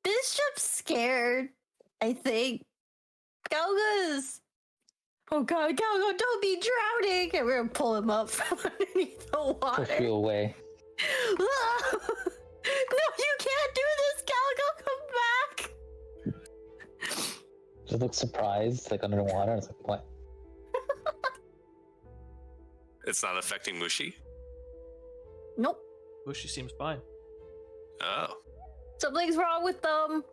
Bishop's scared, I think. Galga's. Oh god, Galga, don't be drowning! And we're gonna pull him up from underneath the water. Push you away. No, you can't do this, Galga, come back! Just look surprised, like under the water. It's like, what? It's not affecting Mushi? Nope. Mushi seems fine. Oh, Something's wrong with them.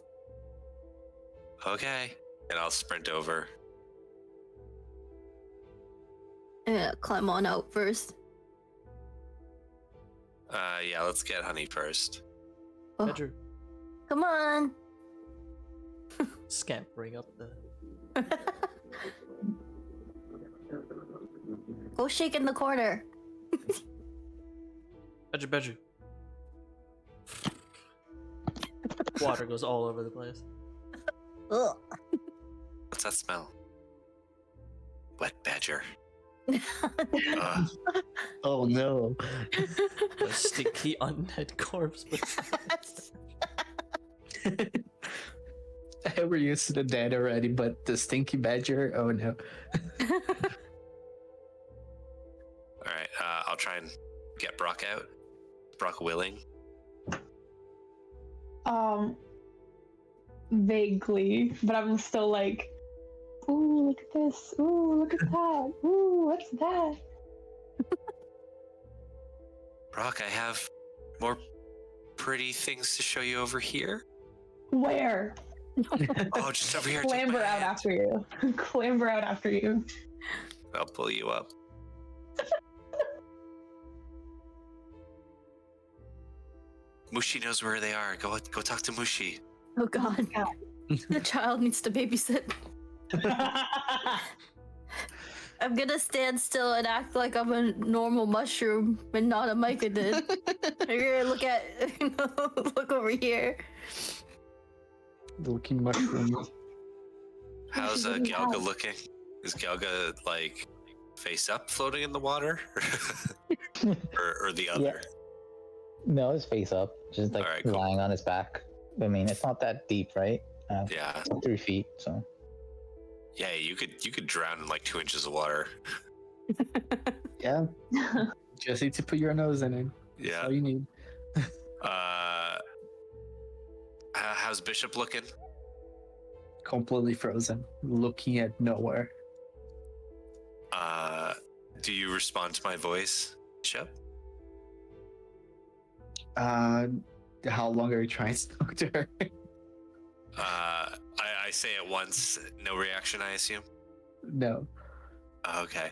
okay. And I'll sprint over. Yeah, climb on out first. Yeah, let's get Honey first. Oh, Pedro, come on. scampering up the... Go shake in the corner. Bedru. Water goes all over the place. Ugh. What's that smell? Wet badger. Oh no. A stinky undead corpse. We're used to the dead already, but the stinky badger, oh no. Alright, I'll try and get Broc out. Broc willing. Vaguely, but I'm still like, ooh, look at this. Ooh, look at that. Ooh, what's that? Broc, I have more pretty things to show you over here. Where? Oh, just over here. take Clamber my out hand. after you. Clamber out after you. I'll pull you up. Mushi knows where they are. Go talk to Mushi. Oh god. The child needs to babysit. I'm gonna stand still and act like I'm a normal mushroom and not a myconid. You're gonna look over here. Looking mushroom. How's Galga looking? Is Galga like face up floating in the water? or the other? Yeah. No, his face up, just like Alright, cool. lying on his back. I mean, it's not that deep, right? Yeah. It's 3 feet, so. Yeah, you could drown in like 2 inches of water. Yeah. Just need to put your nose in it. That's Yeah. all you need. How's Bishop looking? Completely frozen, looking at nowhere. Do you respond to my voice, Bishop? How long are you trying to talk to her? I say it once, no reaction, I assume? No. Okay.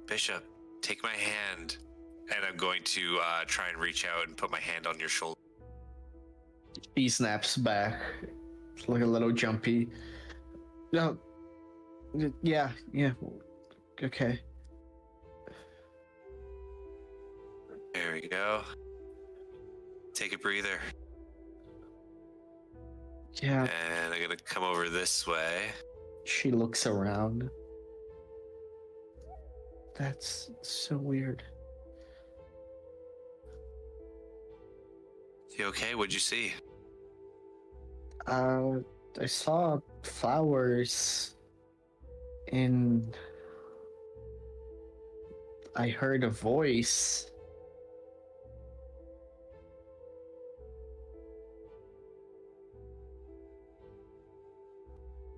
Bishop, take my hand, and I'm going to try and reach out and put my hand on your shoulder. He snaps back. It's like a little jumpy. No. Yeah. Okay. There we go. Take a breather. Yeah. And I'm gonna come over this way. She looks around. That's so weird. You okay? What'd you see? I saw flowers and I heard a voice.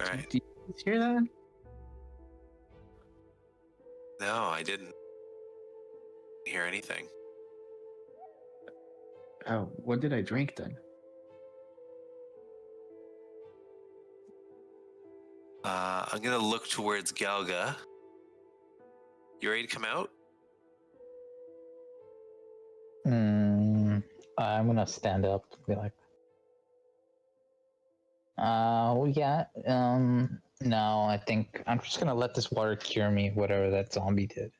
All right. Did you hear that? No, I didn't hear anything. Oh, what did I drink then? I'm gonna look towards Galga. You ready to come out? I'm gonna stand up and be like, yeah, no, I think I'm just gonna let this water cure me, whatever that zombie did.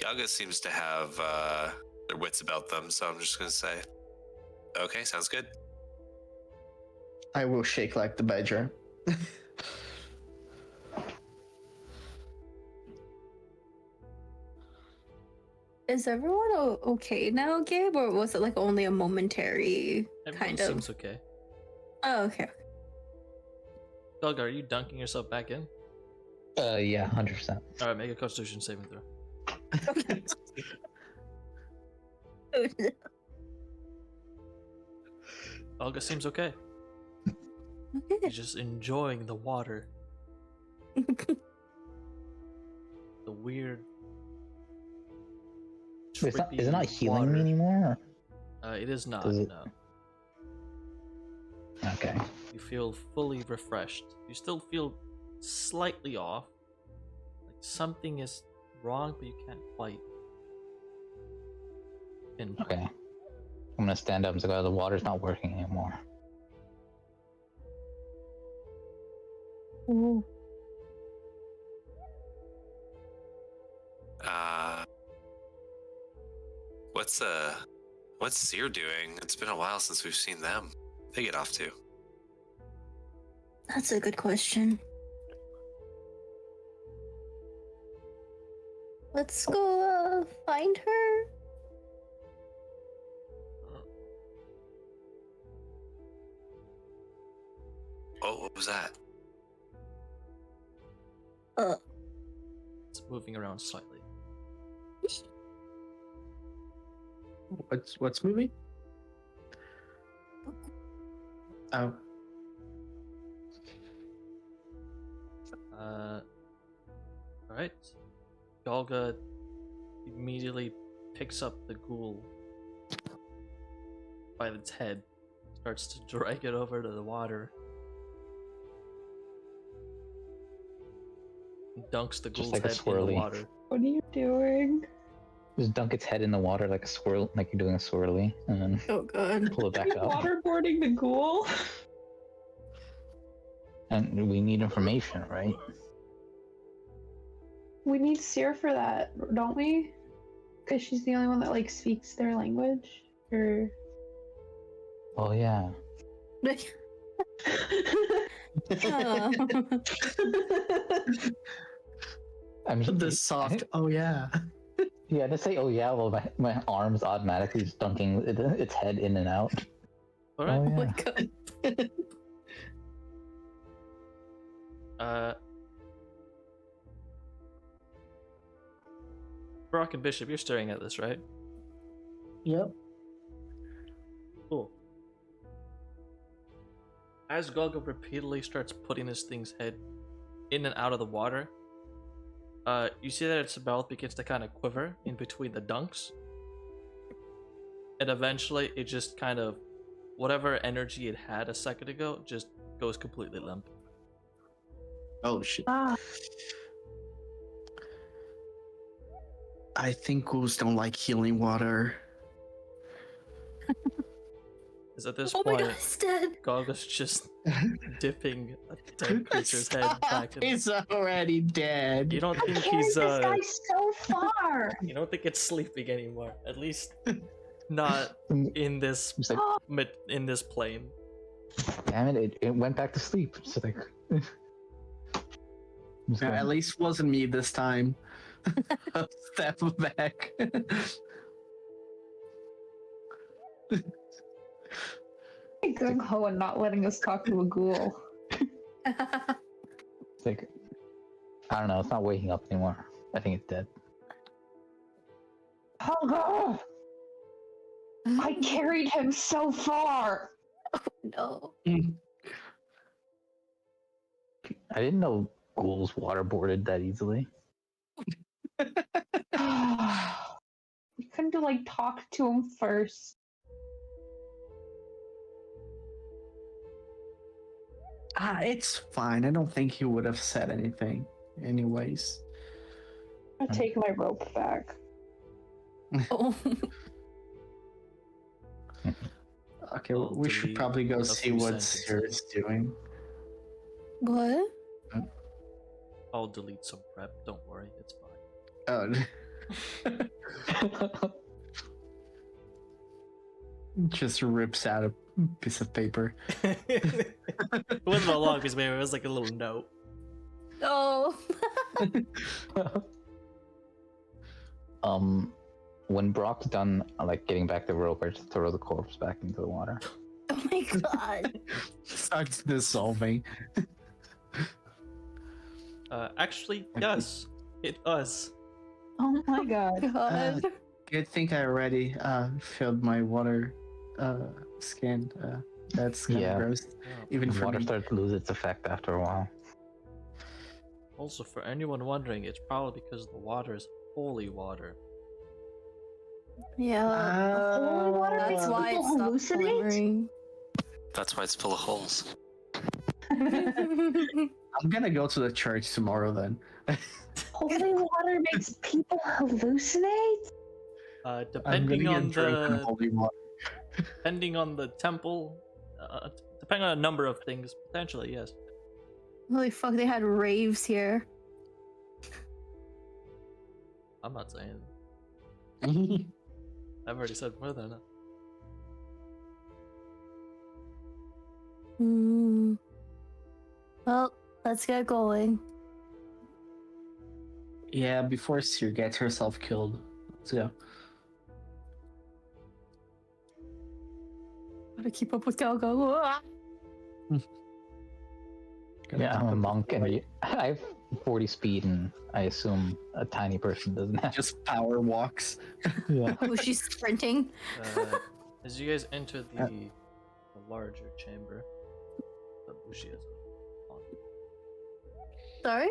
Galga seems to have their wits about them, so I'm just gonna say, okay, sounds good. I will shake like the badger. Is everyone okay now, Gabe, or was it like only a momentary Everyone kind of? seems okay. Oh, okay. Galga, are you dunking yourself back in? Yeah, 100%. All right, make a Constitution saving throw. Okay. Galga seems okay. Okay. He's just enjoying the water. The weird. It's not, is it trippy not healing water. me anymore? It is not. Does it- No. Okay. You feel fully refreshed. You still feel slightly off. Like something is wrong, but you can't quite pinpoint. Okay. I'm gonna stand up and say, oh, the water's not working anymore. Ooh. What's Seer doing? It's been a while since we've seen them. They get off to. That's a good question. Let's go find her. Oh, what was that? It's moving around slightly. What's moving? Oh. Alright. Galga immediately picks up the ghoul by its head, starts to drag it over to the water, and dunks the ghoul's like a head in the swirly. water. What are you doing? Just dunk its head in the water like a swirl, like you're doing a swirly, and then Oh god. pull it back up. Waterboarding the ghoul? And we need information, right? We need Seer for that, don't we? Because she's the only one that like speaks their language. Or Oh yeah. Oh. I'm just The soft. Oh yeah. Yeah, to say oh yeah, well my arms automatically just dunking its head in and out. All right. Oh, Oh yeah. my god. Broc and Bishop, you're staring at this, right? Yep. Cool. As Galga repeatedly starts putting this thing's head in and out of the water, you see that its mouth begins to kind of quiver in between the dunks. And eventually, it just kind of, whatever energy it had a second ago, just goes completely limp. Oh shit. Ah, I think ghouls don't like healing water. Is at this Oh my point, god, it's dead. Galga's just dipping a dead creature's head back in. He's already dead. You don't I think carried he's this guy so far. you don't think it's sleeping anymore. At least not in this It's like, in this plane. damn it, it went back to sleep. It's like. Just At going, least wasn't me this time. Step back. Gung ho and not letting us talk to a ghoul. it's like, I don't know, it's not waking up anymore. I think it's dead. Helga! I carried him so far. No. I didn't know ghouls waterboarded that easily. We couldn't like talk to him first. It's fine. I don't think he would have said anything. Anyways. I take my rope back. Oh. Okay, I'll we should delete probably go a see few what sentences. Sierra's doing. What? I'll delete some prep. Don't worry, it's fine. Oh. Just rips out a piece of paper. It wasn't a long piece of paper. It was like a little note. No. When Brock's done, like getting back the rope, I just throw the corpse back into the water. Oh my god. Starts dissolving. Actually, yes, it does. Oh my god. God. Good thing I already filled my water skin. That's kind Yeah. of gross. Even for Water me. starts to lose its effect after a while. Also, for anyone wondering, it's probably because the water is holy water. Yeah. Holy water That's makes why it people stopped hallucinate? glimmering. That's why it's full of holes. I'm gonna go to the church tomorrow then. Holy water makes people hallucinate? I'm Depending gonna on get drunk on the holy water. depending on the temple, depending on a number of things, potentially yes. Holy fuck, they had raves here. I'm not saying. I've already said more than enough. Hmm. Well, let's get going. Yeah, before Seer gets herself killed. Let's go. Gotta keep up with Galga. Yeah, I'm a monk and I have 40 speed, and I assume a tiny person doesn't have. Just power walks. Yeah. Oh, she's sprinting. As you guys enter the larger chamber, Bushi has on. Sorry?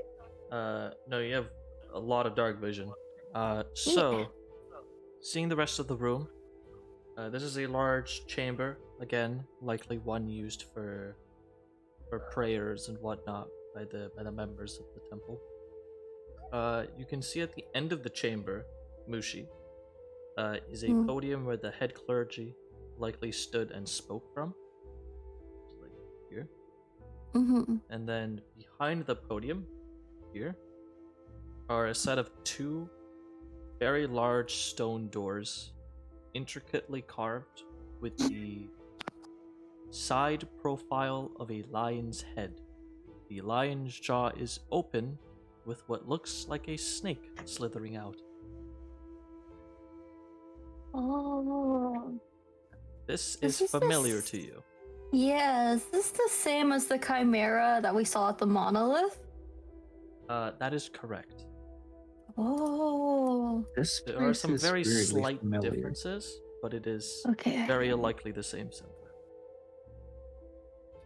No, you have a lot of dark vision. So, seeing the rest of the room, this is a large chamber. Again, likely one used for prayers and whatnot by the members of the temple. You can see at the end of the chamber, Mushi, is a podium where the head clergy likely stood and spoke from. Like here. Mm-hmm. And then behind the podium, here, are a set of two very large stone doors, intricately carved with the side profile of a lion's head. The lion's jaw is open, with what looks like a snake slithering out. Oh. This Is is this familiar this- to you. Yeah, is this the same as the chimera that we saw at the monolith? That is correct. Oh, This There are place some is very weirdly slight familiar. differences, but it is okay. very likely the same symbol.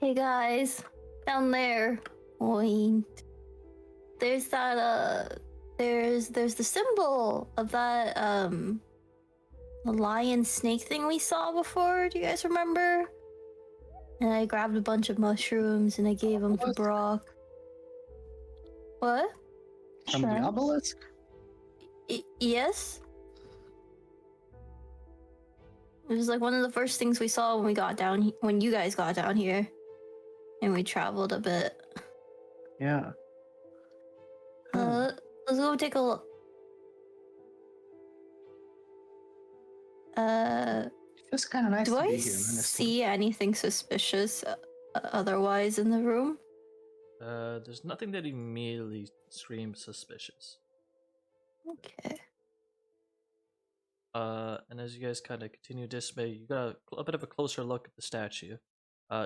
Hey guys, down there. Point. There's that there's the symbol of that the lion snake thing we saw before. Do you guys remember? And I grabbed a bunch of mushrooms and I gave them to What? Broc. What? From the Sure. obelisk? Yes. It was like one of the first things we saw when we got down when you guys got down here, and we traveled a bit. Yeah. Let's go take a look. It's kind of nice Do to I be here, honestly. see anything suspicious otherwise in the room? There's nothing that immediately screams suspicious. Okay. And as you guys kind of continue Dismay, you got a bit of a closer look at the statue.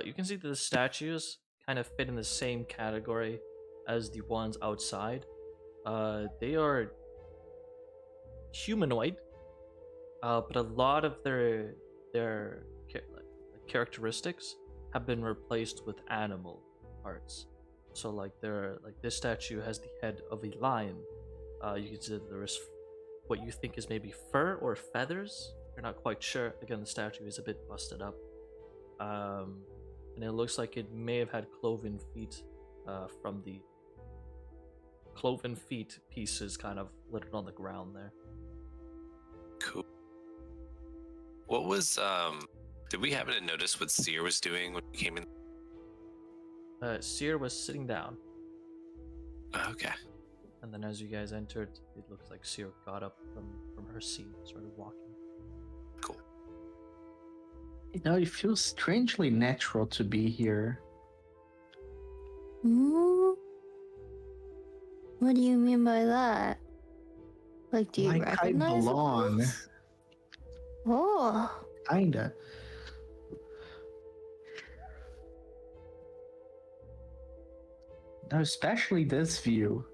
You can see that the statues kind of fit in the same category as the ones outside. They are humanoid, but a lot of their characteristics have been replaced with animal parts. So like this statue has the head of a lion. You can see that there is what you think is maybe fur or feathers. You're not quite sure. Again, the statue is a bit busted up. And it looks like it may have had cloven feet from the cloven feet pieces kind of littered on the ground there. Cool. What was did we happen to notice what Seer was doing when we came in? Seer was sitting down, Okay. and then as you guys entered, it looks like Seer got up from her seat and started walking. Cool. You know, it feels strangely natural to be here. Hmm? What do you mean by that? Like, do you Like I recognize the belong. place? Oh, Kinda. Now, especially this view.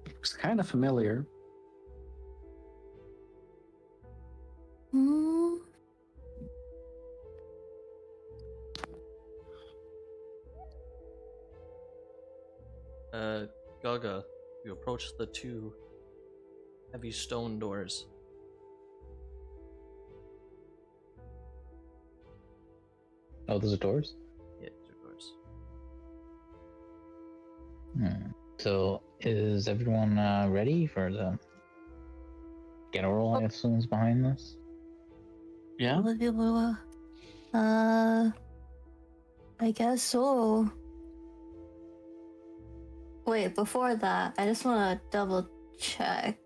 Looks kind of familiar. hmm. Galga, you approach the two heavy stone doors. Oh, those are doors? Yeah, these are doors. So, is everyone ready for the general, I assume, is behind this? Yeah? I guess so. Wait, before that, I just want to double check.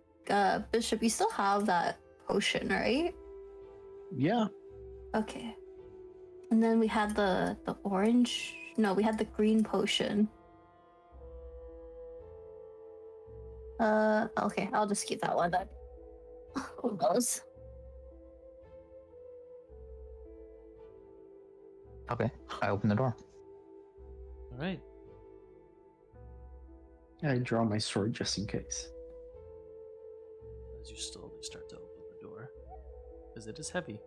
Bishop, you still have that potion, right? Yeah. Okay. And then we had the orange. No, we had the green potion. Okay, I'll just keep that one then. Who knows? Okay, I open the door. All right. I draw my sword just in case. As you slowly start to open the door, because it is heavy.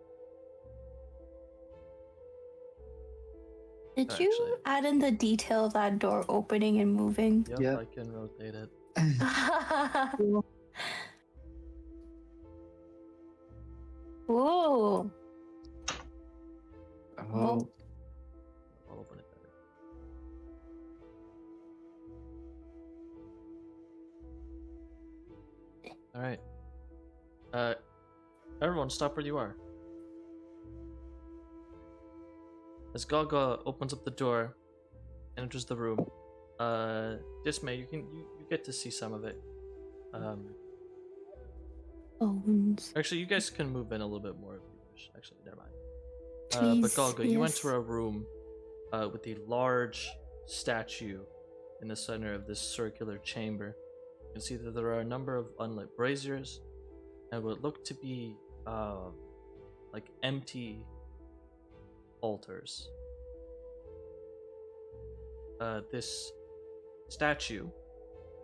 Did Actually- you add in the detail of that door opening and moving? Yep, Yeah. I can rotate it. Whoa. Oh. I'll open it better. All right. Everyone, stop where you are. As Galga opens up the door and enters the room, Dismay, you get to see some of it. Bones. Actually, you guys can move in a little bit more if you wish. Actually, never mind. But Please, Galga, you yes. enter a room with a large statue in the center of this circular chamber. You can see that there are a number of unlit braziers and what look to be like empty altars. This statue,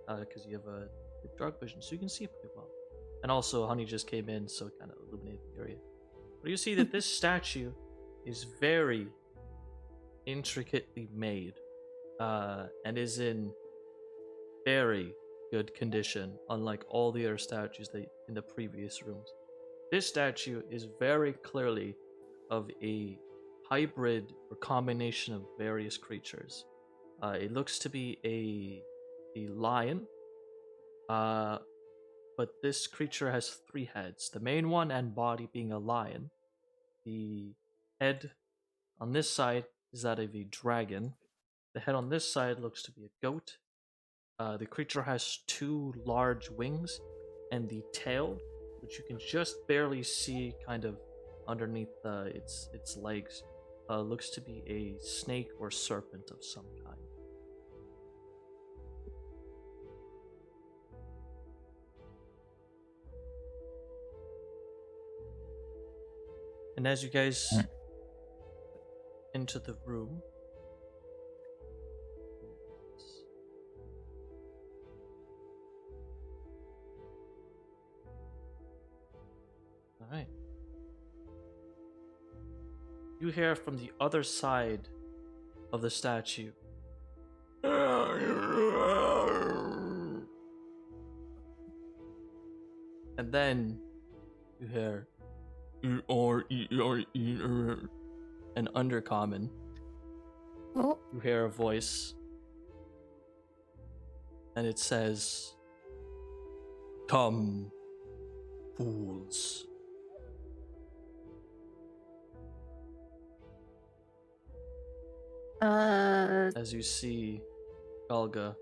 because you have a dark vision, so you can see it pretty well. And also, Honey just came in, so it kind of illuminated the area. But you see that this statue is very intricately made, and is in very good condition, unlike all the other statues that in the previous rooms. This statue is very clearly of a hybrid or combination of various creatures. It looks to be a lion, but this creature has 3 heads. The main one and body being a lion. The head on this side is that of a dragon. The head on this side looks to be a goat. The creature has 2 large wings, and the tail, which you can just barely see kind of underneath its legs, looks to be a snake or serpent of some kind. And as you guys enter the room, all right, you hear from the other side of the statue, and then you hear an undercommon. Oh, You hear a voice, and it says, "Come, fools." As you see Galga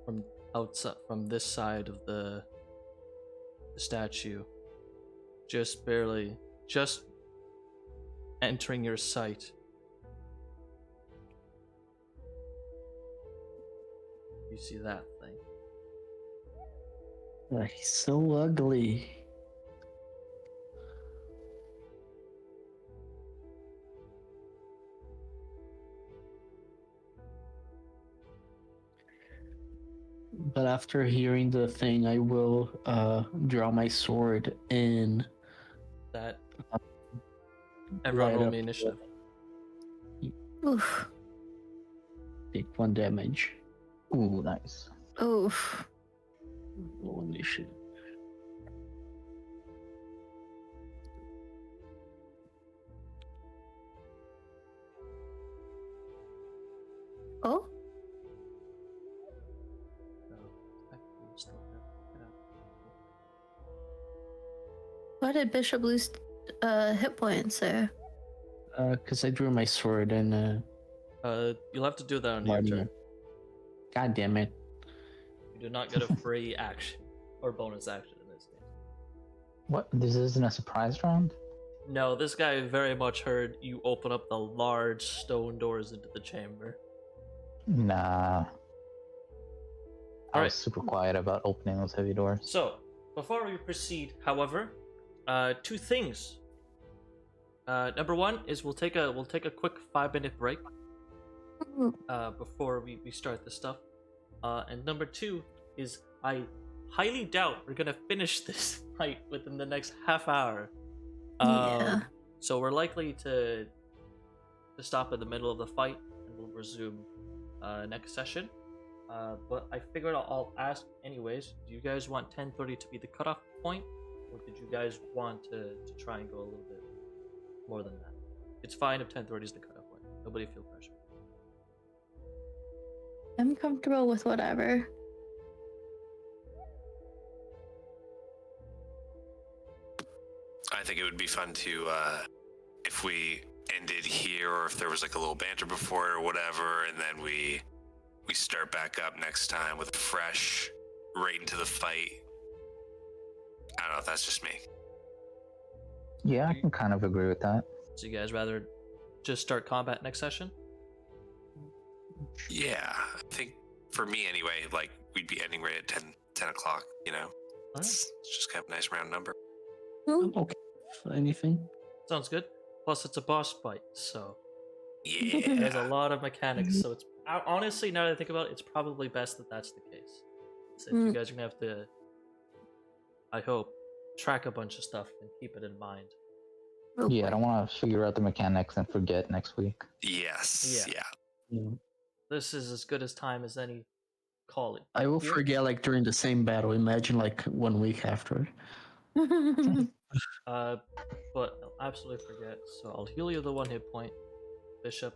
from outside, from this side of the statue, just barely, just entering your sight. You see that thing. He's so ugly. But after hearing the thing, I will draw my sword and That everyone right roll up me initiative. oof, take 1 damage. Ooh, nice. oof. Roll initiative. Oh, So, technically we still have it up. why did Bishop lose hit points there? Because I drew my sword and You'll have to do that on your Marty- turn. God damn it. You do not get a free action or bonus action in this game. What? This isn't a surprise round? No, this guy very much heard you open up the large stone doors into the chamber. Nah. I Alright. was super quiet about opening those heavy doors. So, before we proceed, however, 2 things. Number 1 is we'll take a quick 5-minute break before we start this stuff. And number 2 is I highly doubt we're gonna finish this fight within the next half hour. Yeah. So we're likely to stop in the middle of the fight, and we'll resume next session. But I figured I'll ask anyways. Do you guys want 10:30 to be the cutoff point, or did you guys want to try and go a little bit more than that? It's fine if 10:30 is the cutoff point. Nobody feel pressure. I'm comfortable with whatever. I think it would be fun to, if we ended here, or if there was like a little banter before it or whatever, and then we start back up next time with fresh, right into the fight. I don't know if that's just me. Yeah, I can kind of agree with that. So you guys rather just start combat next session? Yeah, I think for me anyway, like we'd be ending right at 10 o'clock, you know? Alright. It's just kind of a nice round number. I'm okay with anything. Sounds good. Plus, it's a boss fight, so Yeah. there's a lot of mechanics. So it's honestly, now that I think about it, it's probably best that that's the case. So if you guys are gonna have to, I hope, track a bunch of stuff and keep it in mind. Yeah, I don't want to figure out the mechanics and forget next week. Yes. Yeah. Yeah. This is as good as time as any. Call it. I will Here? forget like during the same battle. Imagine like 1 week after. But I'll absolutely forget. So I'll heal you the 1 hit point, Bishop.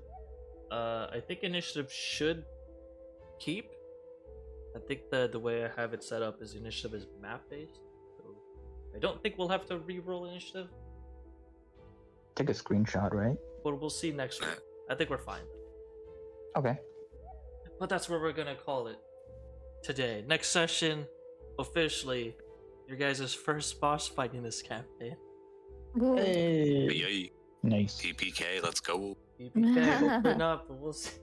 I think initiative should keep. I think the way I have it set up is initiative is map based. So I don't think we'll have to re-roll initiative, Take a screenshot, right? but we'll see next week. I think we're fine. Okay. But that's where we're gonna call it today. Next session, officially, your guys' first boss fight in this campaign. Hey. Yay. Nice. TPK, let's go. EPK, hopefully not, but we'll see.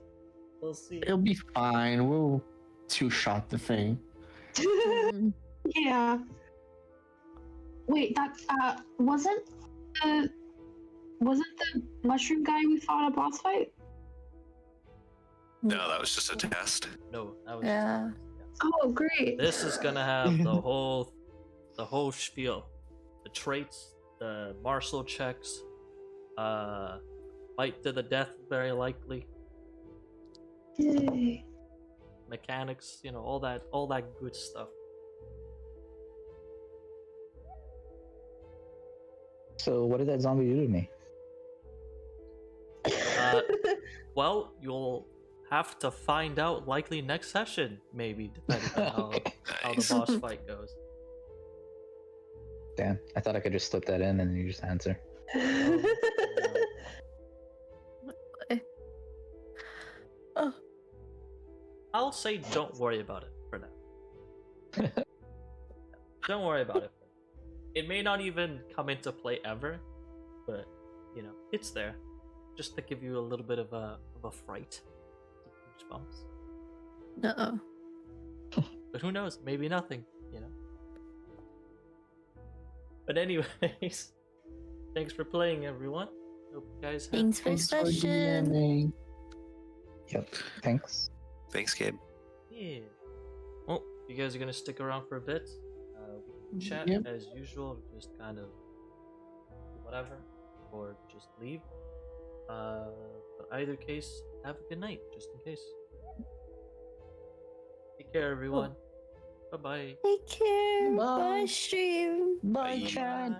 We'll see. It'll be fine. We'll two-shot the thing. Yeah. Wait, that wasn't the mushroom guy we fought a boss fight? No, that was just a test. No, that was Yeah. Oh, great. This is gonna have the whole spiel, the traits, the martial checks, fight to the death very likely, Yay. mechanics, all that good stuff. So what did that zombie do to me? Well, you'll have to find out likely next session, maybe, depending on how the Nice. boss fight goes. Damn, I thought I could just slip that in and you just answer. Oh, I'll say don't worry about it for now. Don't worry about it. It may not even come into play ever, but it's there, just to give you a little bit of a fright, goosebumps. no. But who knows? Maybe nothing. But anyways, thanks for playing, everyone. Hope you guys have Thanks for Thanks for session. DMing. Yep. Thanks. Thanks, Gabe. Yeah. Well, you guys are gonna stick around for a bit. We can chat Yep. as usual, just kind of whatever, or just leave. But either case, have a good night, just in case. Take care, everyone. Bye bye. Take care. Bye. Bye, stream. Bye, Bye. Chad.